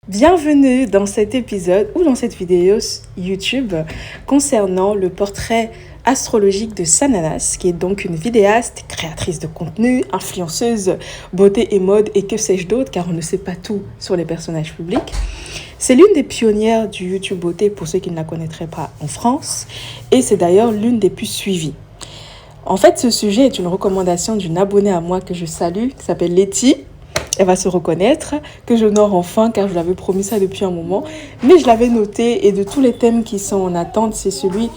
Bienvenue dans cet épisode ou dans cette vidéo YouTube concernant le portrait astrologique de Sananas, qui est donc une vidéaste, créatrice de contenu, influenceuse, beauté et mode et que sais-je d'autre, car on ne sait pas tout sur les personnages publics. C'est l'une des pionnières du YouTube beauté pour ceux qui ne la connaîtraient pas en France, et c'est d'ailleurs l'une des plus suivies. En fait, ce sujet est une recommandation d'une abonnée à moi que je salue, qui s'appelle Letty. Elle va se reconnaître, que j'honore enfin car je l'avais promis ça depuis un moment. Mais je l'avais noté et de tous les thèmes qui sont en attente, c'est celui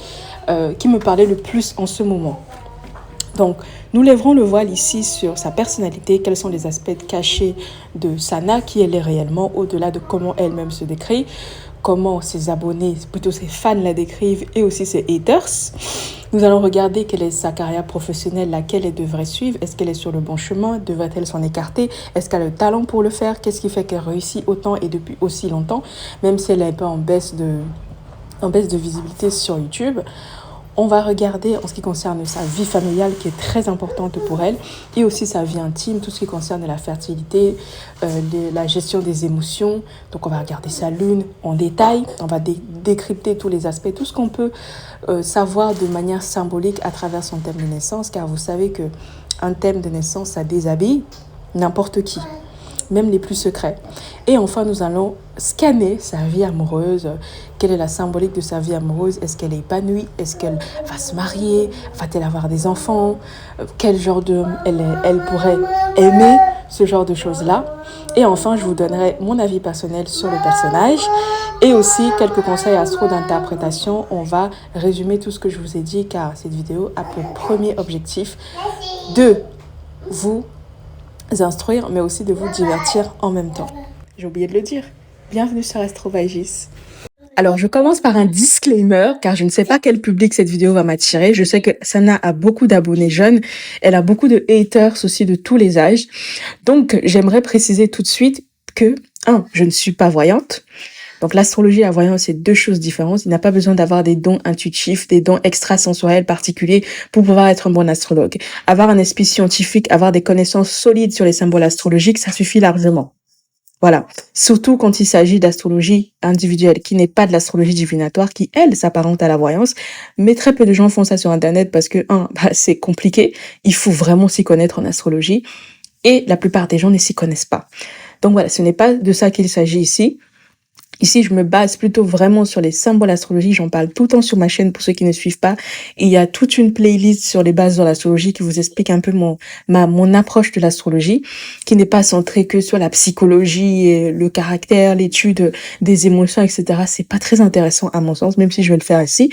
qui me parlait le plus en ce moment. Donc, nous lèverons le voile ici sur sa personnalité, quels sont les aspects cachés de Sana, qui elle est réellement, au-delà de comment elle-même se décrit, comment ses abonnés, plutôt ses fans la décrivent et aussi ses haters. Nous allons regarder quelle est sa carrière professionnelle, laquelle elle devrait suivre. Est-ce qu'elle est sur le bon chemin? Devrait-elle s'en écarter? Est-ce qu'elle a le talent pour le faire? Qu'est-ce qui fait qu'elle réussit autant et depuis aussi longtemps, même si elle est un peu en baisse de visibilité sur YouTube? On va regarder en ce qui concerne sa vie familiale qui est très importante pour elle et aussi sa vie intime, tout ce qui concerne la fertilité, la gestion des émotions. Donc on va regarder sa lune en détail, on va décrypter tous les aspects, tout ce qu'on peut savoir de manière symbolique à travers son thème de naissance, car vous savez que un thème de naissance, ça déshabille n'importe qui, même les plus secrets. Et enfin, nous allons scanner sa vie amoureuse. Quelle est la symbolique de sa vie amoureuse? Est-ce qu'elle est épanouie? Est-ce qu'elle va se marier? Va-t-elle avoir des enfants? Quel genre d'homme elle pourrait aimer? Ce genre de choses-là. Et enfin, je vous donnerai mon avis personnel sur le personnage et aussi quelques conseils astro d'interprétation. On va résumer tout ce que je vous ai dit car cette vidéo a pour premier objectif de vous instruire, mais aussi de vous divertir en même temps. J'ai oublié de le dire. Bienvenue sur Astrovagis. Alors, je commence par un disclaimer, car je ne sais pas quel public cette vidéo va m'attirer. Je sais que Sana a beaucoup d'abonnés jeunes. Elle a beaucoup de haters aussi de tous les âges. Donc, j'aimerais préciser tout de suite que, je ne suis pas voyante. Donc, l'astrologie et la voyance, c'est deux choses différentes. Il n'a pas besoin d'avoir des dons intuitifs, des dons extrasensoriels particuliers pour pouvoir être un bon astrologue. Avoir un esprit scientifique, avoir des connaissances solides sur les symboles astrologiques, ça suffit largement. Voilà. Surtout quand il s'agit d'astrologie individuelle, qui n'est pas de l'astrologie divinatoire, qui, elle, s'apparente à la voyance. Mais très peu de gens font ça sur Internet parce que, c'est compliqué. Il faut vraiment s'y connaître en astrologie. Et la plupart des gens ne s'y connaissent pas. Donc voilà, ce n'est pas de ça qu'il s'agit ici. Ici, je me base plutôt vraiment sur les symboles astrologiques. J'en parle tout le temps sur ma chaîne pour ceux qui ne suivent pas. Et il y a toute une playlist sur les bases de l'astrologie qui vous explique un peu mon approche de l'astrologie, qui n'est pas centrée que sur la psychologie, et le caractère, l'étude des émotions, etc. C'est pas très intéressant à mon sens, même si je vais le faire ici.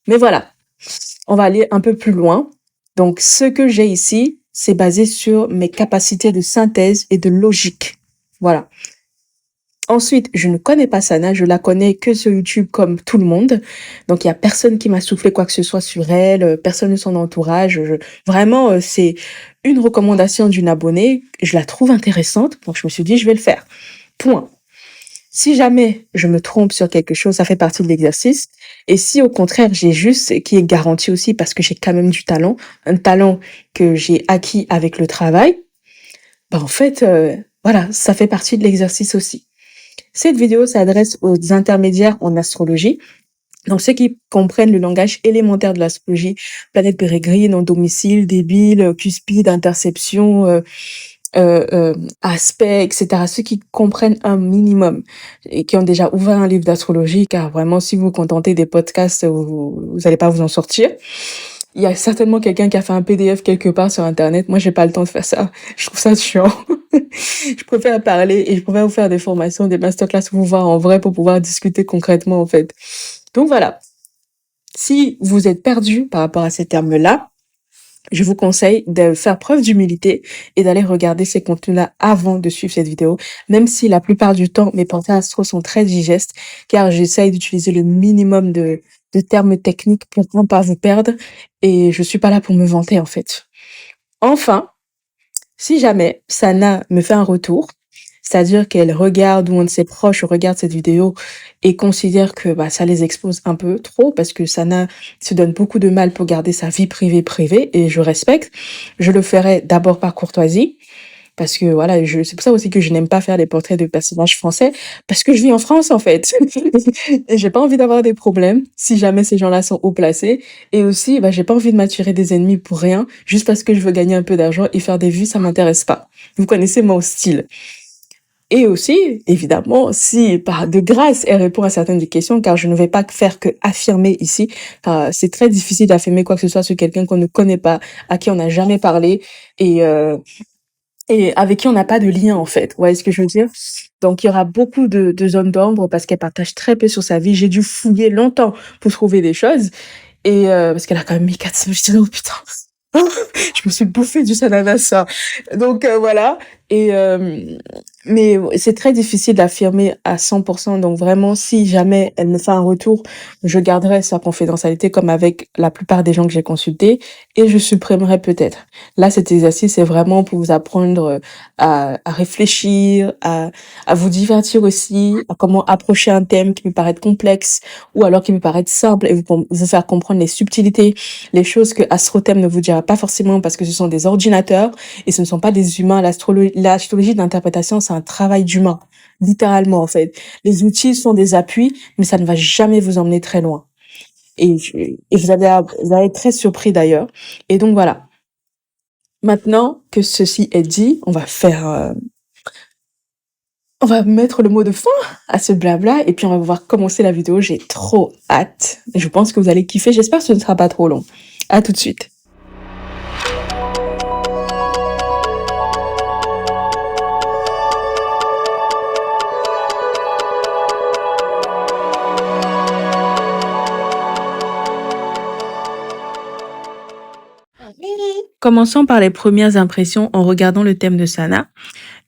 Mais voilà, on va aller un peu plus loin. Donc, ce que j'ai ici, c'est basé sur mes capacités de synthèse et de logique. Voilà. Ensuite, je ne connais pas Sana, je la connais que sur YouTube comme tout le monde. Donc, il y a personne qui m'a soufflé quoi que ce soit sur elle, personne de son entourage. Vraiment, c'est une recommandation d'une abonnée. Je la trouve intéressante, donc je me suis dit, je vais le faire. Point. Si jamais je me trompe sur quelque chose, ça fait partie de l'exercice. Et si au contraire, j'ai juste, qui est garanti aussi parce que j'ai quand même du talent, un talent que j'ai acquis avec le travail, en fait, voilà, ça fait partie de l'exercice aussi. Cette vidéo s'adresse aux intermédiaires en astrologie, donc ceux qui comprennent le langage élémentaire de l'astrologie, planète pérégrine, en domicile, débile, cuspide, interception, aspect, etc. Ceux qui comprennent un minimum et qui ont déjà ouvert un livre d'astrologie, car vraiment, si vous vous contentez des podcasts, vous allez pas vous en sortir. Il y a certainement quelqu'un qui a fait un PDF quelque part sur Internet. Moi, j'ai pas le temps de faire ça. Je trouve ça chiant. Je préfère parler et je préfère vous faire des formations, des masterclass pour vous voir en vrai, pour pouvoir discuter concrètement, en fait. Donc voilà. Si vous êtes perdu par rapport à ces termes-là, je vous conseille de faire preuve d'humilité et d'aller regarder ces contenus-là avant de suivre cette vidéo, même si la plupart du temps, mes pensées astro sont très digestes, car j'essaye d'utiliser le minimum de termes techniques pour ne pas vous perdre, et je suis pas là pour me vanter, en fait. Enfin, si jamais Sana me fait un retour, c'est-à-dire qu'elle regarde ou un de ses proches regarde cette vidéo et considère que ça les expose un peu trop parce que Sana se donne beaucoup de mal pour garder sa vie privée et je respecte. Je le ferai d'abord par courtoisie parce que voilà, c'est pour ça aussi que je n'aime pas faire des portraits de personnages français, parce que je vis en France en fait. Et j'ai pas envie d'avoir des problèmes si jamais ces gens-là sont haut placés. Et aussi, bah, j'ai pas envie de m'attirer des ennemis pour rien, juste parce que je veux gagner un peu d'argent et faire des vues, ça m'intéresse pas. Vous connaissez mon style. Et aussi, évidemment, si par de grâce elle répond à certaines des questions, car je ne vais pas faire que affirmer ici, c'est très difficile d'affirmer quoi que ce soit sur quelqu'un qu'on ne connaît pas, à qui on n'a jamais parlé et, euh, et avec qui on n'a pas de lien en fait. Vous voyez ce que je veux dire? Donc il y aura beaucoup de zones d'ombre parce qu'elle partage très peu sur sa vie. J'ai dû fouiller longtemps pour trouver des choses et parce qu'elle a quand même mis 400, je dirais, oh putain. Je me suis bouffé du ananas, ça. Donc voilà. Et mais c'est très difficile d'affirmer à 100%. Donc vraiment, si jamais elle me fait un retour, je garderai sa confidentialité comme avec la plupart des gens que j'ai consultés et je supprimerai peut-être. Là, cet exercice est vraiment pour vous apprendre à réfléchir, à vous divertir aussi, à comment approcher un thème qui peut paraître complexe ou alors qui peut paraître simple et vous faire comprendre les subtilités, les choses que Astrothème ne vous dira pas forcément parce que ce sont des ordinateurs et ce ne sont pas des humains. L'astrologie d'interprétation, c'est un travail d'humain, littéralement en fait. Les outils sont des appuis, mais ça ne va jamais vous emmener très loin. Et vous allez être très surpris d'ailleurs. Et donc voilà. Maintenant que ceci est dit, on va mettre le mot de fin à ce blabla et puis on va pouvoir commencer la vidéo. J'ai trop hâte. Je pense que vous allez kiffer. J'espère que ce ne sera pas trop long. À tout de suite. Commençons par les premières impressions en regardant le thème de Sana.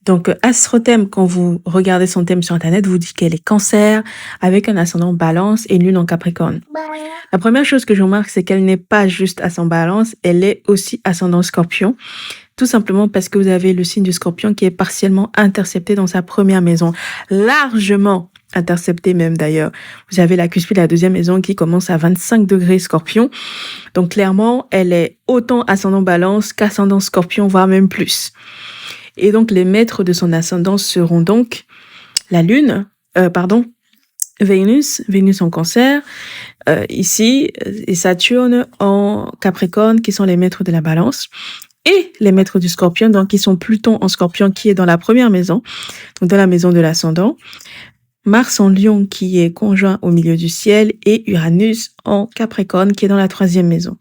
Donc, Astrothème, quand vous regardez son thème sur Internet, vous dit qu'elle est Cancer, avec un ascendant Balance et une lune en Capricorne. La première chose que je remarque, c'est qu'elle n'est pas juste ascendant Balance, elle est aussi ascendant Scorpion. Tout simplement parce que vous avez le signe du Scorpion qui est partiellement intercepté dans sa première maison. Largement intercepté même d'ailleurs. Vous avez la cuspide de la deuxième maison qui commence à 25 degrés Scorpion. Donc clairement, elle est autant ascendant Balance qu'ascendant Scorpion, voire même plus. Et donc les maîtres de son ascendant seront donc la Lune, Vénus en Cancer, ici, et Saturne en Capricorne, qui sont les maîtres de la Balance. Et les maîtres du Scorpion, donc qui sont Pluton en Scorpion, qui est dans la première maison, donc dans la maison de l'ascendant. Mars en Lion, qui est conjoint au milieu du ciel, et Uranus en Capricorne, qui est dans la troisième maison.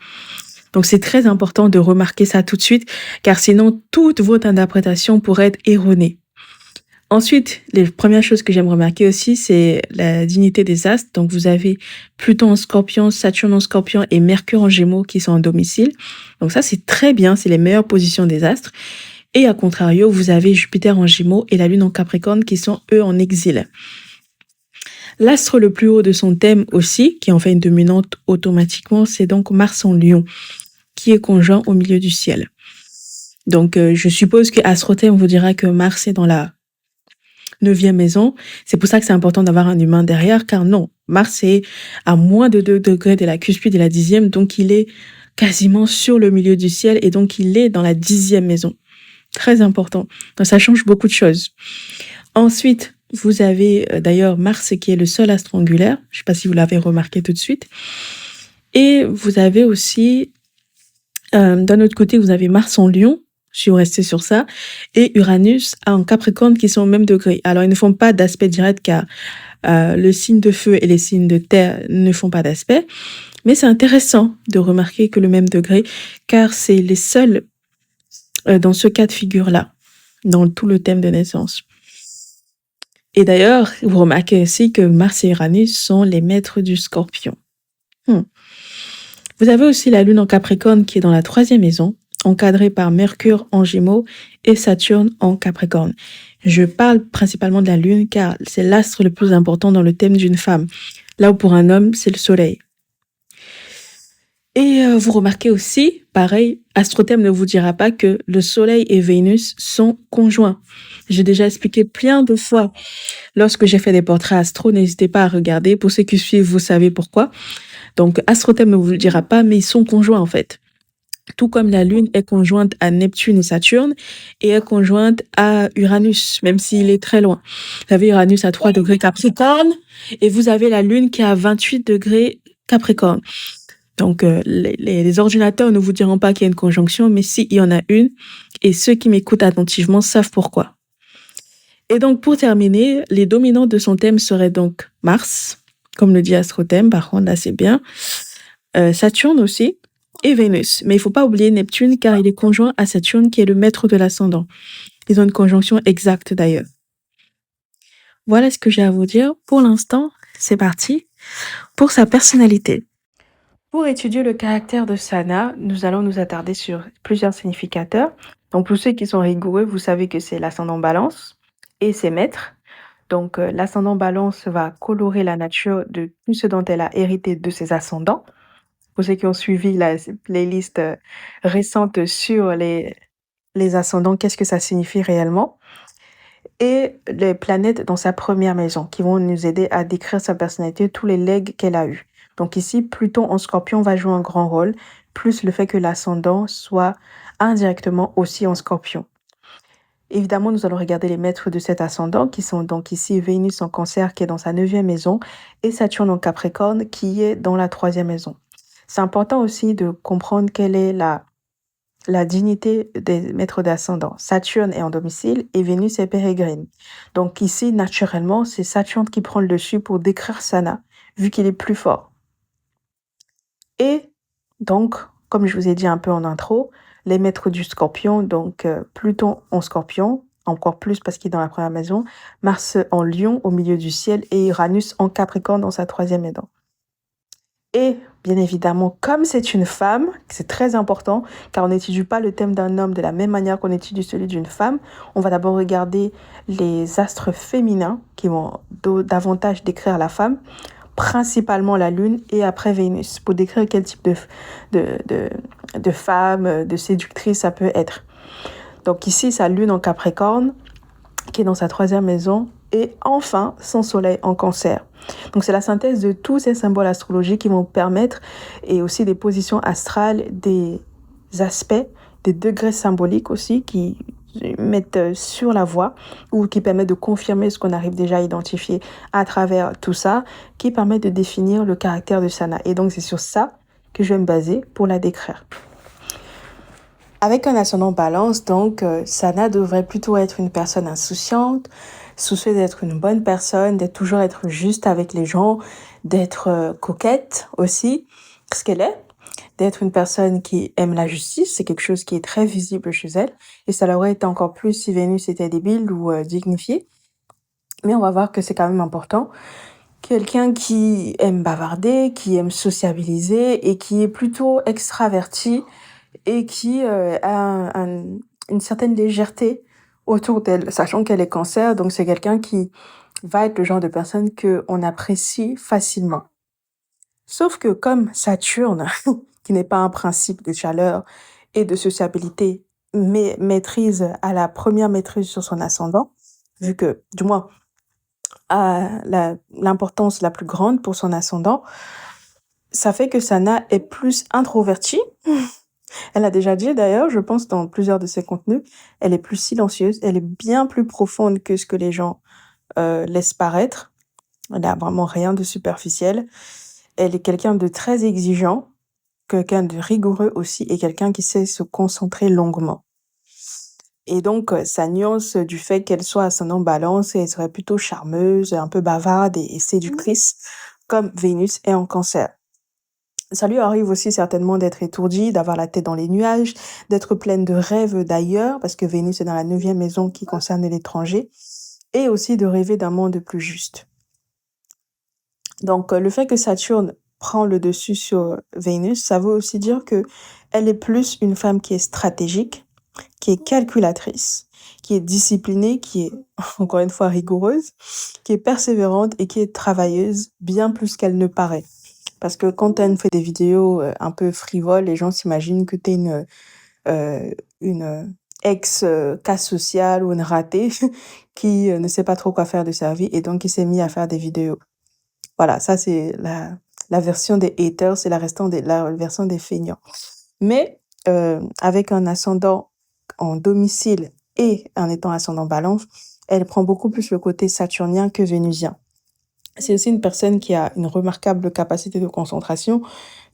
Donc c'est très important de remarquer ça tout de suite, car sinon toute votre interprétation pourrait être erronée. Ensuite, les premières choses que j'aime remarquer aussi, c'est la dignité des astres. Donc vous avez Pluton en Scorpion, Saturne en Scorpion et Mercure en Gémeaux qui sont en domicile. Donc ça, c'est très bien, c'est les meilleures positions des astres. Et à contrario, vous avez Jupiter en Gémeaux et la Lune en Capricorne qui sont, eux, en exil. L'astre le plus haut de son thème aussi, qui en fait une dominante automatiquement, c'est donc Mars en Lion, qui est conjoint au milieu du ciel. Donc, je suppose que Astrothème vous dira que Mars est dans la 9e maison. C'est pour ça que c'est important d'avoir un humain derrière, car non, Mars est à moins de 2 degrés de la cuspide de la 10e, donc il est quasiment sur le milieu du ciel et donc il est dans la 10e maison. Très important. Donc, ça change beaucoup de choses. Ensuite, vous avez d'ailleurs Mars qui est le seul astre angulaire. Je ne sais pas si vous l'avez remarqué tout de suite. Et vous avez aussi, d'un autre côté, vous avez Mars en Lion, si vous restez sur ça, et Uranus en Capricorne qui sont au même degré. Alors, ils ne font pas d'aspect direct car le signe de feu et les signes de terre ne font pas d'aspect. Mais c'est intéressant de remarquer que le même degré, car c'est les seuls dans ce cas de figure-là, dans tout le thème de naissance. Et d'ailleurs, vous remarquez aussi que Mars et Uranus sont les maîtres du Scorpion. Vous avez aussi la Lune en Capricorne qui est dans la 3e maison, encadrée par Mercure en Gémeaux et Saturne en Capricorne. Je parle principalement de la Lune car c'est l'astre le plus important dans le thème d'une femme. Là où pour un homme, c'est le Soleil. Et vous remarquez aussi, pareil, Astrothème ne vous dira pas que le Soleil et Vénus sont conjoints. J'ai déjà expliqué plein de fois lorsque j'ai fait des portraits astro, n'hésitez pas à regarder. Pour ceux qui suivent, vous savez pourquoi. Donc, Astrothème ne vous le dira pas, mais ils sont conjoints en fait. tout comme la Lune est conjointe à Neptune et Saturne et est conjointe à Uranus, même s'il est très loin. Vous avez Uranus à 3 degrés Capricorne et vous avez la Lune qui est à 28 degrés Capricorne. Donc, les ordinateurs ne vous diront pas qu'il y a une conjonction, mais si, il y en a une, et ceux qui m'écoutent attentivement savent pourquoi. Et donc, pour terminer, les dominants de son thème seraient donc Mars, comme le dit Astrothème, par contre, là, c'est bien, Saturne aussi, et Vénus. Mais il faut pas oublier Neptune, car il est conjoint à Saturne, qui est le maître de l'ascendant. Ils ont une conjonction exacte, d'ailleurs. Voilà ce que j'ai à vous dire. Pour l'instant, c'est parti pour sa personnalité. Pour étudier le caractère de Sana, nous allons nous attarder sur plusieurs significateurs. Donc, pour ceux qui sont rigoureux, vous savez que c'est l'ascendant Balance et ses maîtres. Donc, l'ascendant Balance va colorer la nature de tout ce dont elle a hérité de ses ascendants. Pour ceux qui ont suivi la playlist récente sur les ascendants, qu'est-ce que ça signifie réellement? Et les planètes dans sa première maison qui vont nous aider à décrire sa personnalité, tous les legs qu'elle a eus. Donc ici, Pluton en Scorpion va jouer un grand rôle, plus le fait que l'ascendant soit indirectement aussi en Scorpion. Évidemment, nous allons regarder les maîtres de cet ascendant, qui sont donc ici Vénus en Cancer, qui est dans sa 9e maison, et Saturne en Capricorne, qui est dans la 3e maison. C'est important aussi de comprendre quelle est la dignité des maîtres d'ascendant. Saturne est en domicile et Vénus est pérégrine. Donc ici, naturellement, c'est Saturne qui prend le dessus pour décrire Sana, vu qu'il est plus fort. Et donc, comme je vous ai dit un peu en intro, les maîtres du Scorpion, donc Pluton en Scorpion, encore plus parce qu'il est dans la première maison, Mars en Lion au milieu du ciel et Uranus en Capricorne dans sa 3e maison. Et bien évidemment, comme c'est une femme, c'est très important, car on n'étudie pas le thème d'un homme de la même manière qu'on étudie celui d'une femme. On va d'abord regarder les astres féminins qui vont davantage décrire la femme, principalement la Lune et après Vénus, pour décrire quel type de femme, de séductrice ça peut être. Donc ici, sa Lune en Capricorne, qui est dans sa 3e maison, et enfin son Soleil en Cancer. Donc c'est la synthèse de tous ces symboles astrologiques qui vont permettre, et aussi des positions astrales, des aspects, des degrés symboliques aussi qui mettent sur la voie ou qui permettent de confirmer ce qu'on arrive déjà à identifier à travers tout ça, qui permet de définir le caractère de Sana. Et donc c'est sur ça que je vais me baser pour la décrire. Avec un ascendant Balance, donc, Sana devrait plutôt être une personne insouciante, soucieuse d'être une bonne personne, d'être toujours être juste avec les gens, d'être coquette aussi, ce qu'elle est, d'être une personne qui aime la justice, c'est quelque chose qui est très visible chez elle, et ça l'aurait été encore plus si Vénus était débile ou dignifiée. Mais on va voir que c'est quand même important. Quelqu'un qui aime bavarder, qui aime sociabiliser et qui est plutôt extraverti, et qui a une certaine légèreté autour d'elle, sachant qu'elle est Cancer, donc c'est quelqu'un qui va être le genre de personne qu'on apprécie facilement. Sauf que comme Saturne, qui n'est pas un principe de chaleur et de sociabilité, mais maîtrise à la première maîtrise sur son ascendant, vu que, du moins, a l'importance la plus grande pour son ascendant, ça fait que Sana est plus introvertie. Elle a déjà dit d'ailleurs, je pense dans plusieurs de ses contenus, elle est plus silencieuse, elle est bien plus profonde que ce que les gens laissent paraître. Elle n'a vraiment rien de superficiel. Elle est quelqu'un de très exigeant, quelqu'un de rigoureux aussi et quelqu'un qui sait se concentrer longuement. Et donc, sa nuance du fait qu'elle soit ascendant Balance, elle serait plutôt charmeuse, un peu bavarde et séductrice, comme Vénus est en Cancer. Ça lui arrive aussi certainement d'être étourdie, d'avoir la tête dans les nuages, d'être pleine de rêves d'ailleurs, parce que Vénus est dans la 9e maison qui concerne l'étranger, et aussi de rêver d'un monde plus juste. Donc, le fait que Saturne prend le dessus sur Vénus, ça veut aussi dire que elle est plus une femme qui est stratégique, qui est calculatrice, qui est disciplinée, qui est, encore une fois, rigoureuse, qui est persévérante et qui est travailleuse, bien plus qu'elle ne paraît. Parce que quand elle fait des vidéos un peu frivoles, les gens s'imaginent que t'es une ex-cas sociale ou une ratée qui ne sait pas trop quoi faire de sa vie et donc qui s'est mis à faire des vidéos. Voilà, ça c'est la version des haters, c'est la version des feignants. Mais avec un ascendant en domicile et en étant ascendant balance, elle prend beaucoup plus le côté saturnien que vénusien. C'est aussi une personne qui a une remarquable capacité de concentration,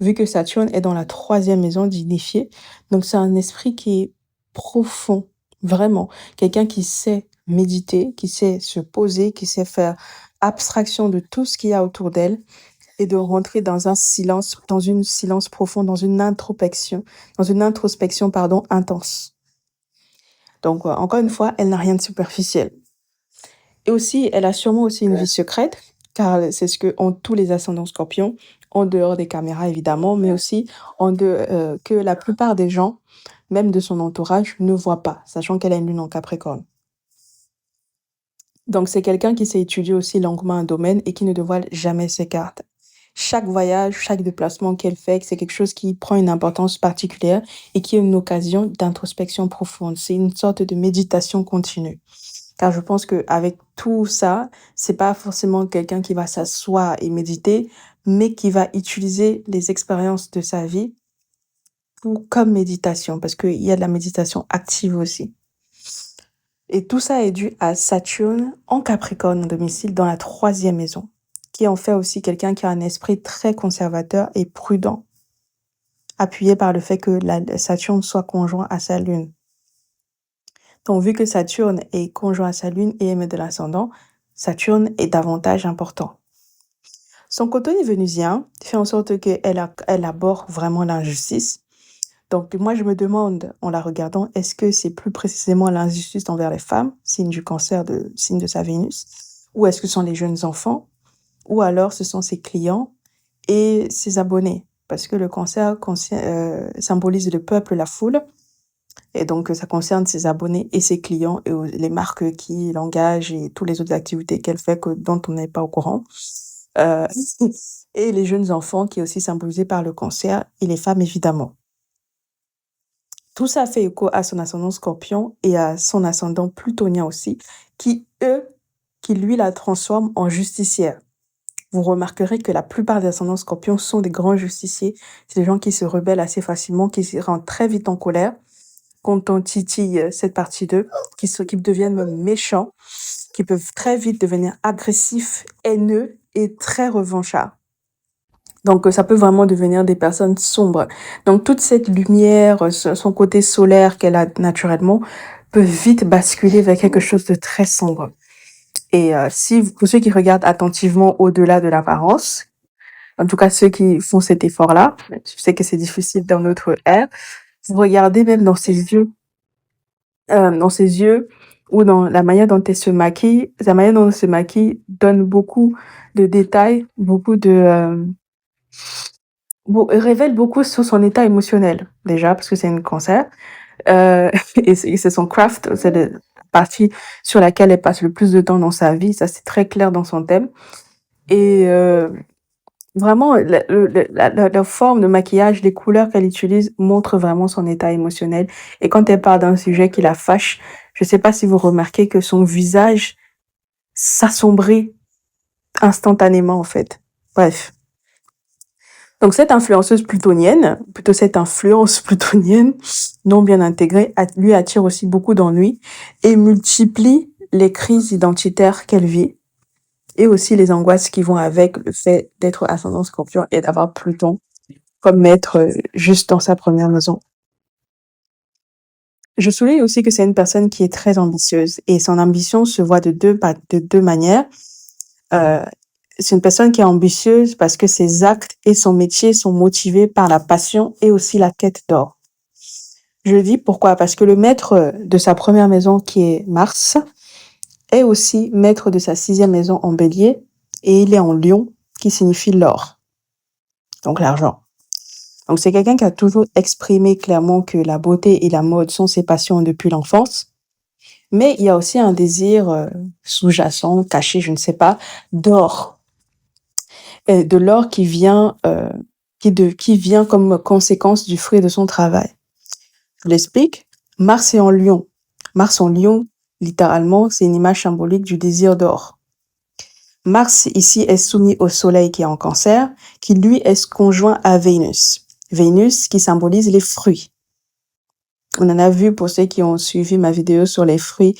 vu que Saturne est dans la 3e maison dignifiée. Donc, c'est un esprit qui est profond, vraiment. Quelqu'un qui sait méditer, qui sait se poser, qui sait faire abstraction de tout ce qu'il y a autour d'elle et de rentrer dans un silence, dans une silence profond, dans une introspection, pardon, intense. Donc, encore une fois, elle n'a rien de superficiel. Et aussi, elle a sûrement aussi une vie secrète, car c'est ce que ont tous les ascendants scorpions, en dehors des caméras évidemment, mais aussi que la plupart des gens, même de son entourage, ne voient pas, sachant qu'elle a une lune en Capricorne. Donc c'est quelqu'un qui sait étudier aussi longuement un domaine et qui ne dévoile jamais ses cartes. Chaque voyage, chaque déplacement qu'elle fait, c'est quelque chose qui prend une importance particulière et qui est une occasion d'introspection profonde. C'est une sorte de méditation continue. Car je pense qu'avec tout ça, c'est pas forcément quelqu'un qui va s'asseoir et méditer, mais qui va utiliser les expériences de sa vie comme méditation, parce qu'il y a de la méditation active aussi. Et tout ça est dû à Saturne en Capricorne, en domicile, dans la 3e maison, qui en fait aussi quelqu'un qui a un esprit très conservateur et prudent, appuyé par le fait que Saturne soit conjoint à sa lune. Donc, vu que Saturne est conjoint à sa lune et émet de l'ascendant, Saturne est davantage important. Son côté vénusien fait en sorte qu'elle aborde vraiment l'injustice. Donc, moi, je me demande, en la regardant, est-ce que c'est plus précisément l'injustice envers les femmes, signe du cancer, signe de sa Vénus, ou est-ce que ce sont les jeunes enfants, ou alors ce sont ses clients et ses abonnés, parce que le cancer symbolise le peuple, la foule, et donc ça concerne ses abonnés et ses clients et les marques qui l'engagent et toutes les autres activités qu'elle fait dont on n'est pas au courant. Euh, et les jeunes enfants qui est aussi symbolisé par le cancer et les femmes évidemment. Tout ça fait écho à son ascendant Scorpion et à son ascendant Plutonien aussi, qui lui la transforment en justicière. Vous remarquerez que la plupart des ascendants Scorpions sont des grands justiciers. C'est des gens qui se rebellent assez facilement, qui se rendent très vite en colère quand on titille cette partie d'eux, qui deviennent même méchants, qui peuvent très vite devenir agressifs, haineux et très revanchards. Donc, ça peut vraiment devenir des personnes sombres. Donc, toute cette lumière, son côté solaire qu'elle a naturellement, peut vite basculer vers quelque chose de très sombre. Et pour ceux qui regardent attentivement au-delà de l'apparence, en tout cas ceux qui font cet effort-là, je sais que c'est difficile dans notre ère, vous regardez même dans ses yeux ou dans la manière dont elle se maquille, la manière dont elle se maquille donne beaucoup de détails, révèle beaucoup sur son état émotionnel, déjà, parce que c'est une cancer. Et c'est son craft, c'est la partie sur laquelle elle passe le plus de temps dans sa vie, ça c'est très clair dans son thème. Et vraiment, la forme de maquillage, les couleurs qu'elle utilise montrent vraiment son état émotionnel. Et quand elle parle d'un sujet qui la fâche, je sais pas si vous remarquez que son visage s'assombrit instantanément, en fait. Bref. Donc, cette influence plutonienne, non bien intégrée, lui attire aussi beaucoup d'ennuis et multiplie les crises identitaires qu'elle vit et aussi les angoisses qui vont avec le fait d'être ascendant Scorpion et d'avoir Pluton comme maître juste dans sa première maison. Je souligne aussi que c'est une personne qui est très ambitieuse et son ambition se voit de deux manières. C'est une personne qui est ambitieuse parce que ses actes et son métier sont motivés par la passion et aussi la quête d'or. Je le dis pourquoi? Parce que le maître de sa première maison, qui est Mars, est aussi maître de sa 6e maison en Bélier et il est en Lion, qui signifie l'or, donc l'argent. Donc c'est quelqu'un qui a toujours exprimé clairement que la beauté et la mode sont ses passions depuis l'enfance. Mais il y a aussi un désir sous-jacent, caché, je ne sais pas, d'or. De l'or qui vient comme conséquence du fruit de son travail. Je l'explique. Mars est en Lion. Mars en Lion, littéralement, c'est une image symbolique du désir d'or. Mars, ici, est soumis au Soleil qui est en Cancer, qui lui est conjoint à Vénus. Vénus qui symbolise les fruits. On en a vu pour ceux qui ont suivi ma vidéo sur les fruits,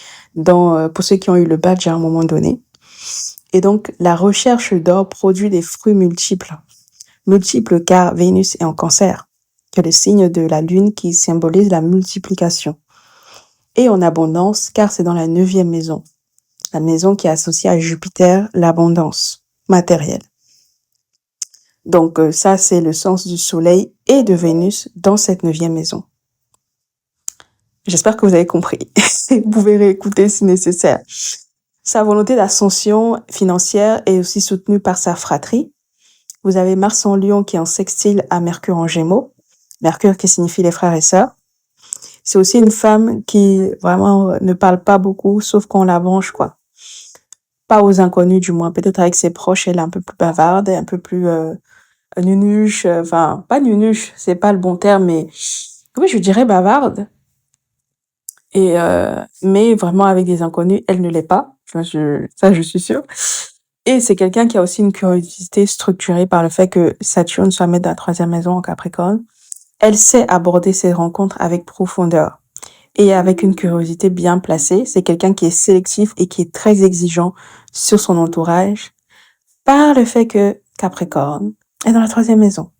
pour ceux qui ont eu le badge à un moment donné. Et donc, la recherche d'or produit des fruits multiples. Multiples car Vénus est en Cancer, qui est le signe de la Lune qui symbolise la multiplication. Et en abondance car c'est dans la 9e maison. La maison qui est associée à Jupiter, l'abondance matérielle. Donc ça, c'est le sens du Soleil et de Vénus dans cette 9e maison. J'espère que vous avez compris. Vous pouvez réécouter si nécessaire. Sa volonté d'ascension financière est aussi soutenue par sa fratrie. Vous avez Mars en Lion qui est en sextile à Mercure en Gémeaux. Mercure qui signifie les frères et sœurs. C'est aussi une femme qui vraiment ne parle pas beaucoup, sauf quand on la branche, quoi. Pas aux inconnus, du moins. Peut-être avec ses proches, elle est un peu plus bavarde, un peu plus nunuche. Enfin, pas nunuche, c'est pas le bon terme, mais oui, je dirais bavarde. Et mais vraiment avec des inconnus, elle ne l'est pas. Ça, je suis sûre. Et c'est quelqu'un qui a aussi une curiosité structurée par le fait que Saturne soit maître de la 3e maison en Capricorne. Elle sait aborder ses rencontres avec profondeur et avec une curiosité bien placée. C'est quelqu'un qui est sélectif et qui est très exigeant sur son entourage par le fait que Capricorne est dans la 3e maison.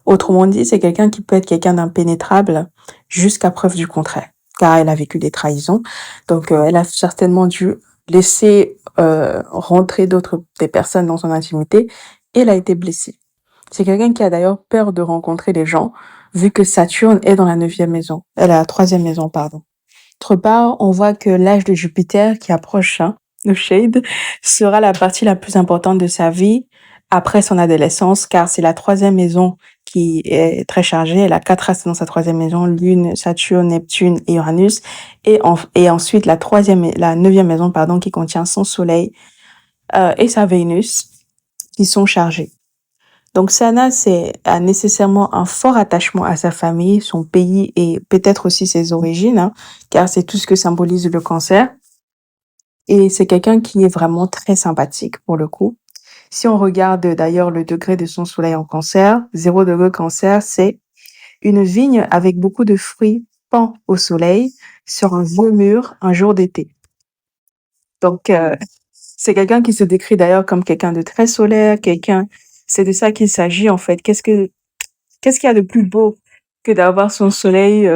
Autrement dit, c'est quelqu'un qui peut être quelqu'un d'impénétrable jusqu'à preuve du contraire, car elle a vécu des trahisons. Donc, elle a certainement dû laisser rentrer des personnes dans son intimité et elle a été blessée. C'est quelqu'un qui a d'ailleurs peur de rencontrer les gens, vu que Saturne est dans la 9e maison. Elle est à la 3e maison, pardon. D'autre part, on voit que l'âge de Jupiter qui approche, le shade, sera la partie la plus importante de sa vie après son adolescence, car c'est la 3e maison qui est très chargée. Elle a 4 astres dans sa 3e maison, Lune, Saturne, Neptune et Uranus. Et ensuite, la 9e maison, pardon, qui contient son Soleil et sa Vénus, qui sont chargés. Donc Sana a nécessairement un fort attachement à sa famille, son pays et peut-être aussi ses origines, car c'est tout ce que symbolise le Cancer. Et c'est quelqu'un qui est vraiment très sympathique pour le coup. Si on regarde d'ailleurs le degré de son Soleil en Cancer, 0 degré Cancer, c'est une vigne avec beaucoup de fruits pend au soleil sur un vieux mur un jour d'été. Donc c'est quelqu'un qui se décrit d'ailleurs comme quelqu'un de très solaire, c'est de ça qu'il s'agit en fait. Qu'est-ce qu'il y a de plus beau que d'avoir son soleil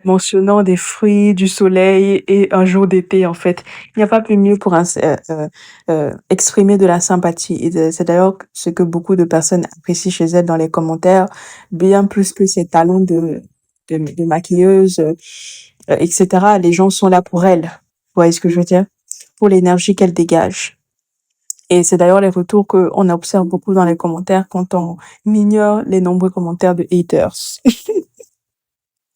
mentionnant des fruits, du soleil et un jour d'été en fait. Il n'y a pas plus mieux pour exprimer de la sympathie. Et c'est d'ailleurs ce que beaucoup de personnes apprécient chez elle dans les commentaires, bien plus que ses talents de maquilleuse, etc. Les gens sont là pour elle. Vous voyez ce que je veux dire? Pour l'énergie qu'elle dégage. Et c'est d'ailleurs les retours qu'on observe beaucoup dans les commentaires quand on ignore les nombreux commentaires de haters.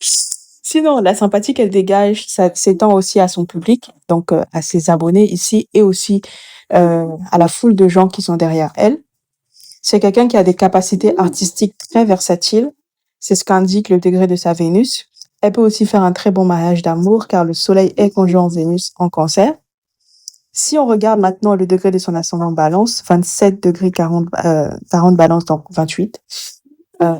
Sinon, la sympathie qu'elle dégage, ça s'étend aussi à son public, donc à ses abonnés ici et aussi à la foule de gens qui sont derrière elle. C'est quelqu'un qui a des capacités artistiques très versatiles. C'est ce qu'indique le degré de sa Vénus. Elle peut aussi faire un très bon mariage d'amour car le Soleil est conjoint Vénus en Cancer. Si on regarde maintenant le degré de son ascendant Balance, 27 degrés 40 Balance, donc 28,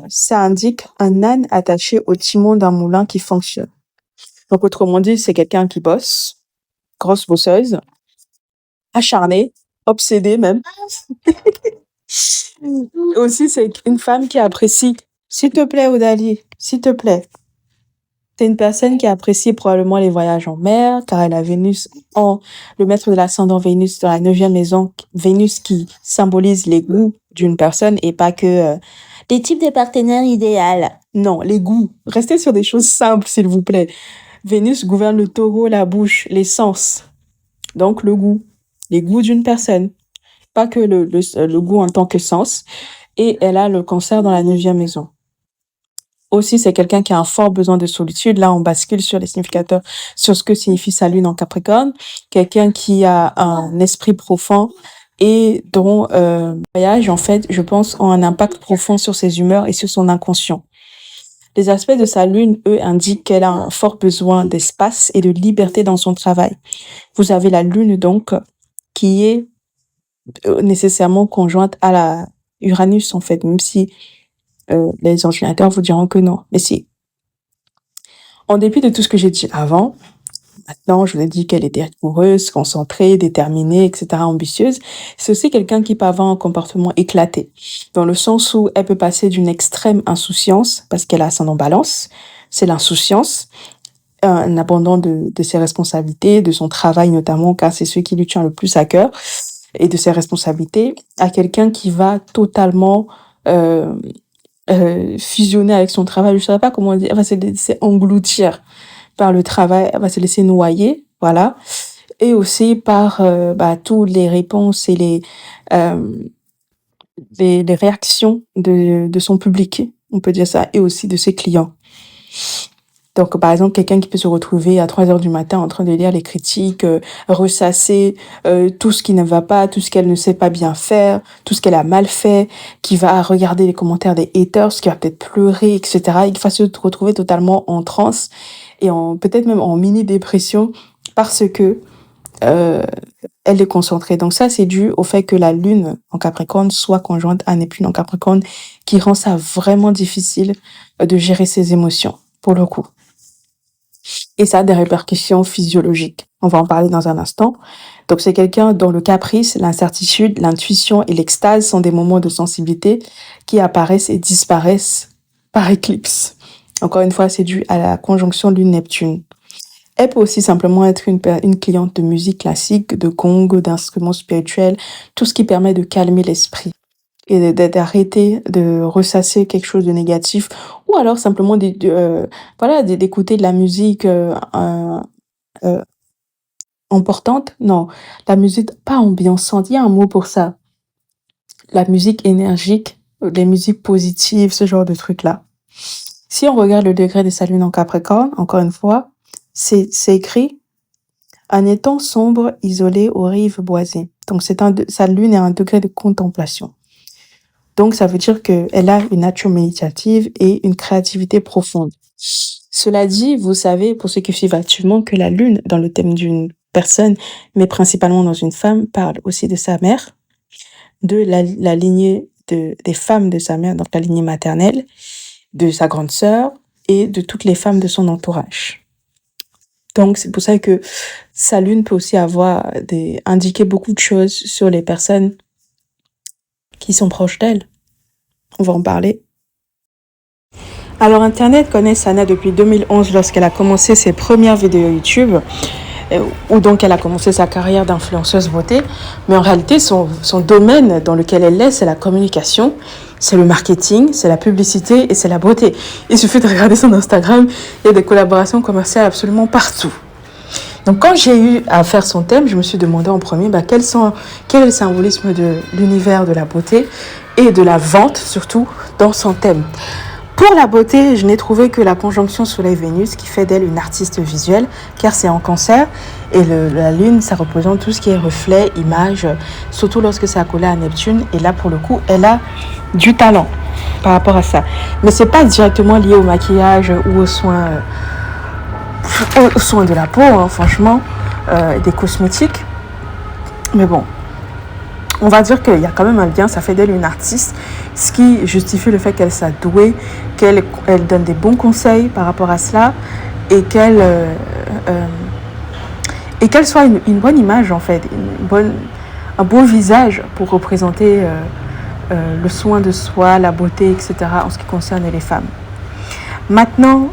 ça indique un âne attaché au timon d'un moulin qui fonctionne. Donc autrement dit, c'est quelqu'un qui bosse, grosse bosseuse, acharnée, obsédée même. Aussi, c'est une femme qui apprécie, s'il te plaît, Odalie, s'il te plaît. C'est une personne qui apprécie probablement les voyages en mer, car elle a le maître de l'ascendant Vénus dans la 9e maison, Vénus qui symbolise les goûts d'une personne et pas que les types de partenaires idéaux. Non, les goûts. Restez sur des choses simples, s'il vous plaît. Vénus gouverne le taureau, la bouche, les sens. Donc, le goût. Les goûts d'une personne. Pas que le goût en tant que sens. Et elle a le Cancer dans la 9e maison. Aussi, c'est quelqu'un qui a un fort besoin de solitude. Là, on bascule sur les significateurs, sur ce que signifie sa lune en Capricorne. Quelqu'un qui a un esprit profond et dont voyage, en fait, je pense, ont un impact profond sur ses humeurs et sur son inconscient. Les aspects de sa lune, eux, indiquent qu'elle a un fort besoin d'espace et de liberté dans son travail. Vous avez la lune, donc, qui est nécessairement conjointe à la Uranus, en fait, même si les ordinateurs vous diront que non. Mais si. En dépit de tout ce que j'ai dit avant, maintenant, je vous ai dit qu'elle était rigoureuse, concentrée, déterminée, etc., ambitieuse. C'est aussi quelqu'un qui peut avoir un comportement éclaté, dans le sens où elle peut passer d'une extrême insouciance, parce qu'elle a son balance, c'est l'insouciance, un abandon de ses responsabilités, de son travail notamment, car c'est ce qui lui tient le plus à cœur, et de ses responsabilités, à quelqu'un qui va totalement euh, fusionner avec son travail. Je ne saurais pas comment dire, elle va se laisser engloutir par le travail, elle va se laisser noyer, voilà, et aussi par toutes les réponses et euh, les réactions de son public, on peut dire ça, et aussi de ses clients. Donc, par exemple, quelqu'un qui peut se retrouver à 3 heures du matin en train de lire les critiques, ressasser tout ce qui ne va pas, tout ce qu'elle ne sait pas bien faire, tout ce qu'elle a mal fait, qui va regarder les commentaires des haters, qui va peut-être pleurer, etc. Il va se retrouver totalement en transe et peut-être même en mini-dépression parce que elle est concentrée. Donc ça, c'est dû au fait que la Lune en Capricorne soit conjointe à Neptune en Capricorne, qui rend ça vraiment difficile de gérer ses émotions, pour le coup. Et ça a des répercussions physiologiques. On va en parler dans un instant. Donc c'est quelqu'un dont le caprice, l'incertitude, l'intuition et l'extase sont des moments de sensibilité qui apparaissent et disparaissent par éclipse. Encore une fois, c'est dû à la conjonction Lune-Neptune. Elle peut aussi simplement être une cliente de musique classique, de gong, d'instruments spirituels, tout ce qui permet de calmer l'esprit et d'arrêter de ressasser quelque chose de négatif, ou alors simplement d'écouter de la musique importante. Non, la musique pas ambiançante, il y a un mot pour ça. La musique énergique, les musiques positives, ce genre de trucs-là. Si on regarde le degré de sa lune en Capricorne, encore une fois, c'est écrit un étang sombre, isolé aux rives boisées. Donc sa lune est un degré de contemplation. Donc ça veut dire qu'elle a une nature méditative et une créativité profonde. Cela dit, vous savez, pour ceux qui suivent activement, que la lune, dans le thème d'une personne, mais principalement dans une femme, parle aussi de sa mère, de la lignée des femmes de sa mère, donc la lignée maternelle, de sa grande sœur et de toutes les femmes de son entourage. Donc, c'est pour ça que sa lune peut aussi indiquer beaucoup de choses sur les personnes qui sont proches d'elle. On va en parler. Alors, Internet connaît Sana depuis 2011 lorsqu'elle a commencé ses premières vidéos YouTube, où donc elle a commencé sa carrière d'influenceuse beauté. Mais en réalité, son domaine dans lequel elle est, c'est la communication, c'est le marketing, c'est la publicité et c'est la beauté. Il suffit de regarder son Instagram, il y a des collaborations commerciales absolument partout. Donc quand j'ai eu à faire son thème, je me suis demandé en premier quel est le symbolisme de l'univers de la beauté et de la vente surtout dans son thème. Pour la beauté, je n'ai trouvé que la conjonction Soleil-Vénus qui fait d'elle une artiste visuelle, car c'est en Cancer. Et la Lune, ça représente tout ce qui est reflet, image, surtout lorsque c'est accolé à Neptune. Et là, pour le coup, elle a du talent par rapport à ça. Mais c'est pas directement lié au maquillage ou aux soins de la peau, hein, franchement, des cosmétiques. Mais bon, on va dire qu'il y a quand même un lien, ça fait d'elle une artiste, ce qui justifie le fait qu'elle soit douée, qu'elle donne des bons conseils par rapport à cela et qu'elle soit une bonne image en fait, un beau visage pour représenter le soin de soi, la beauté, etc. en ce qui concerne les femmes. Maintenant,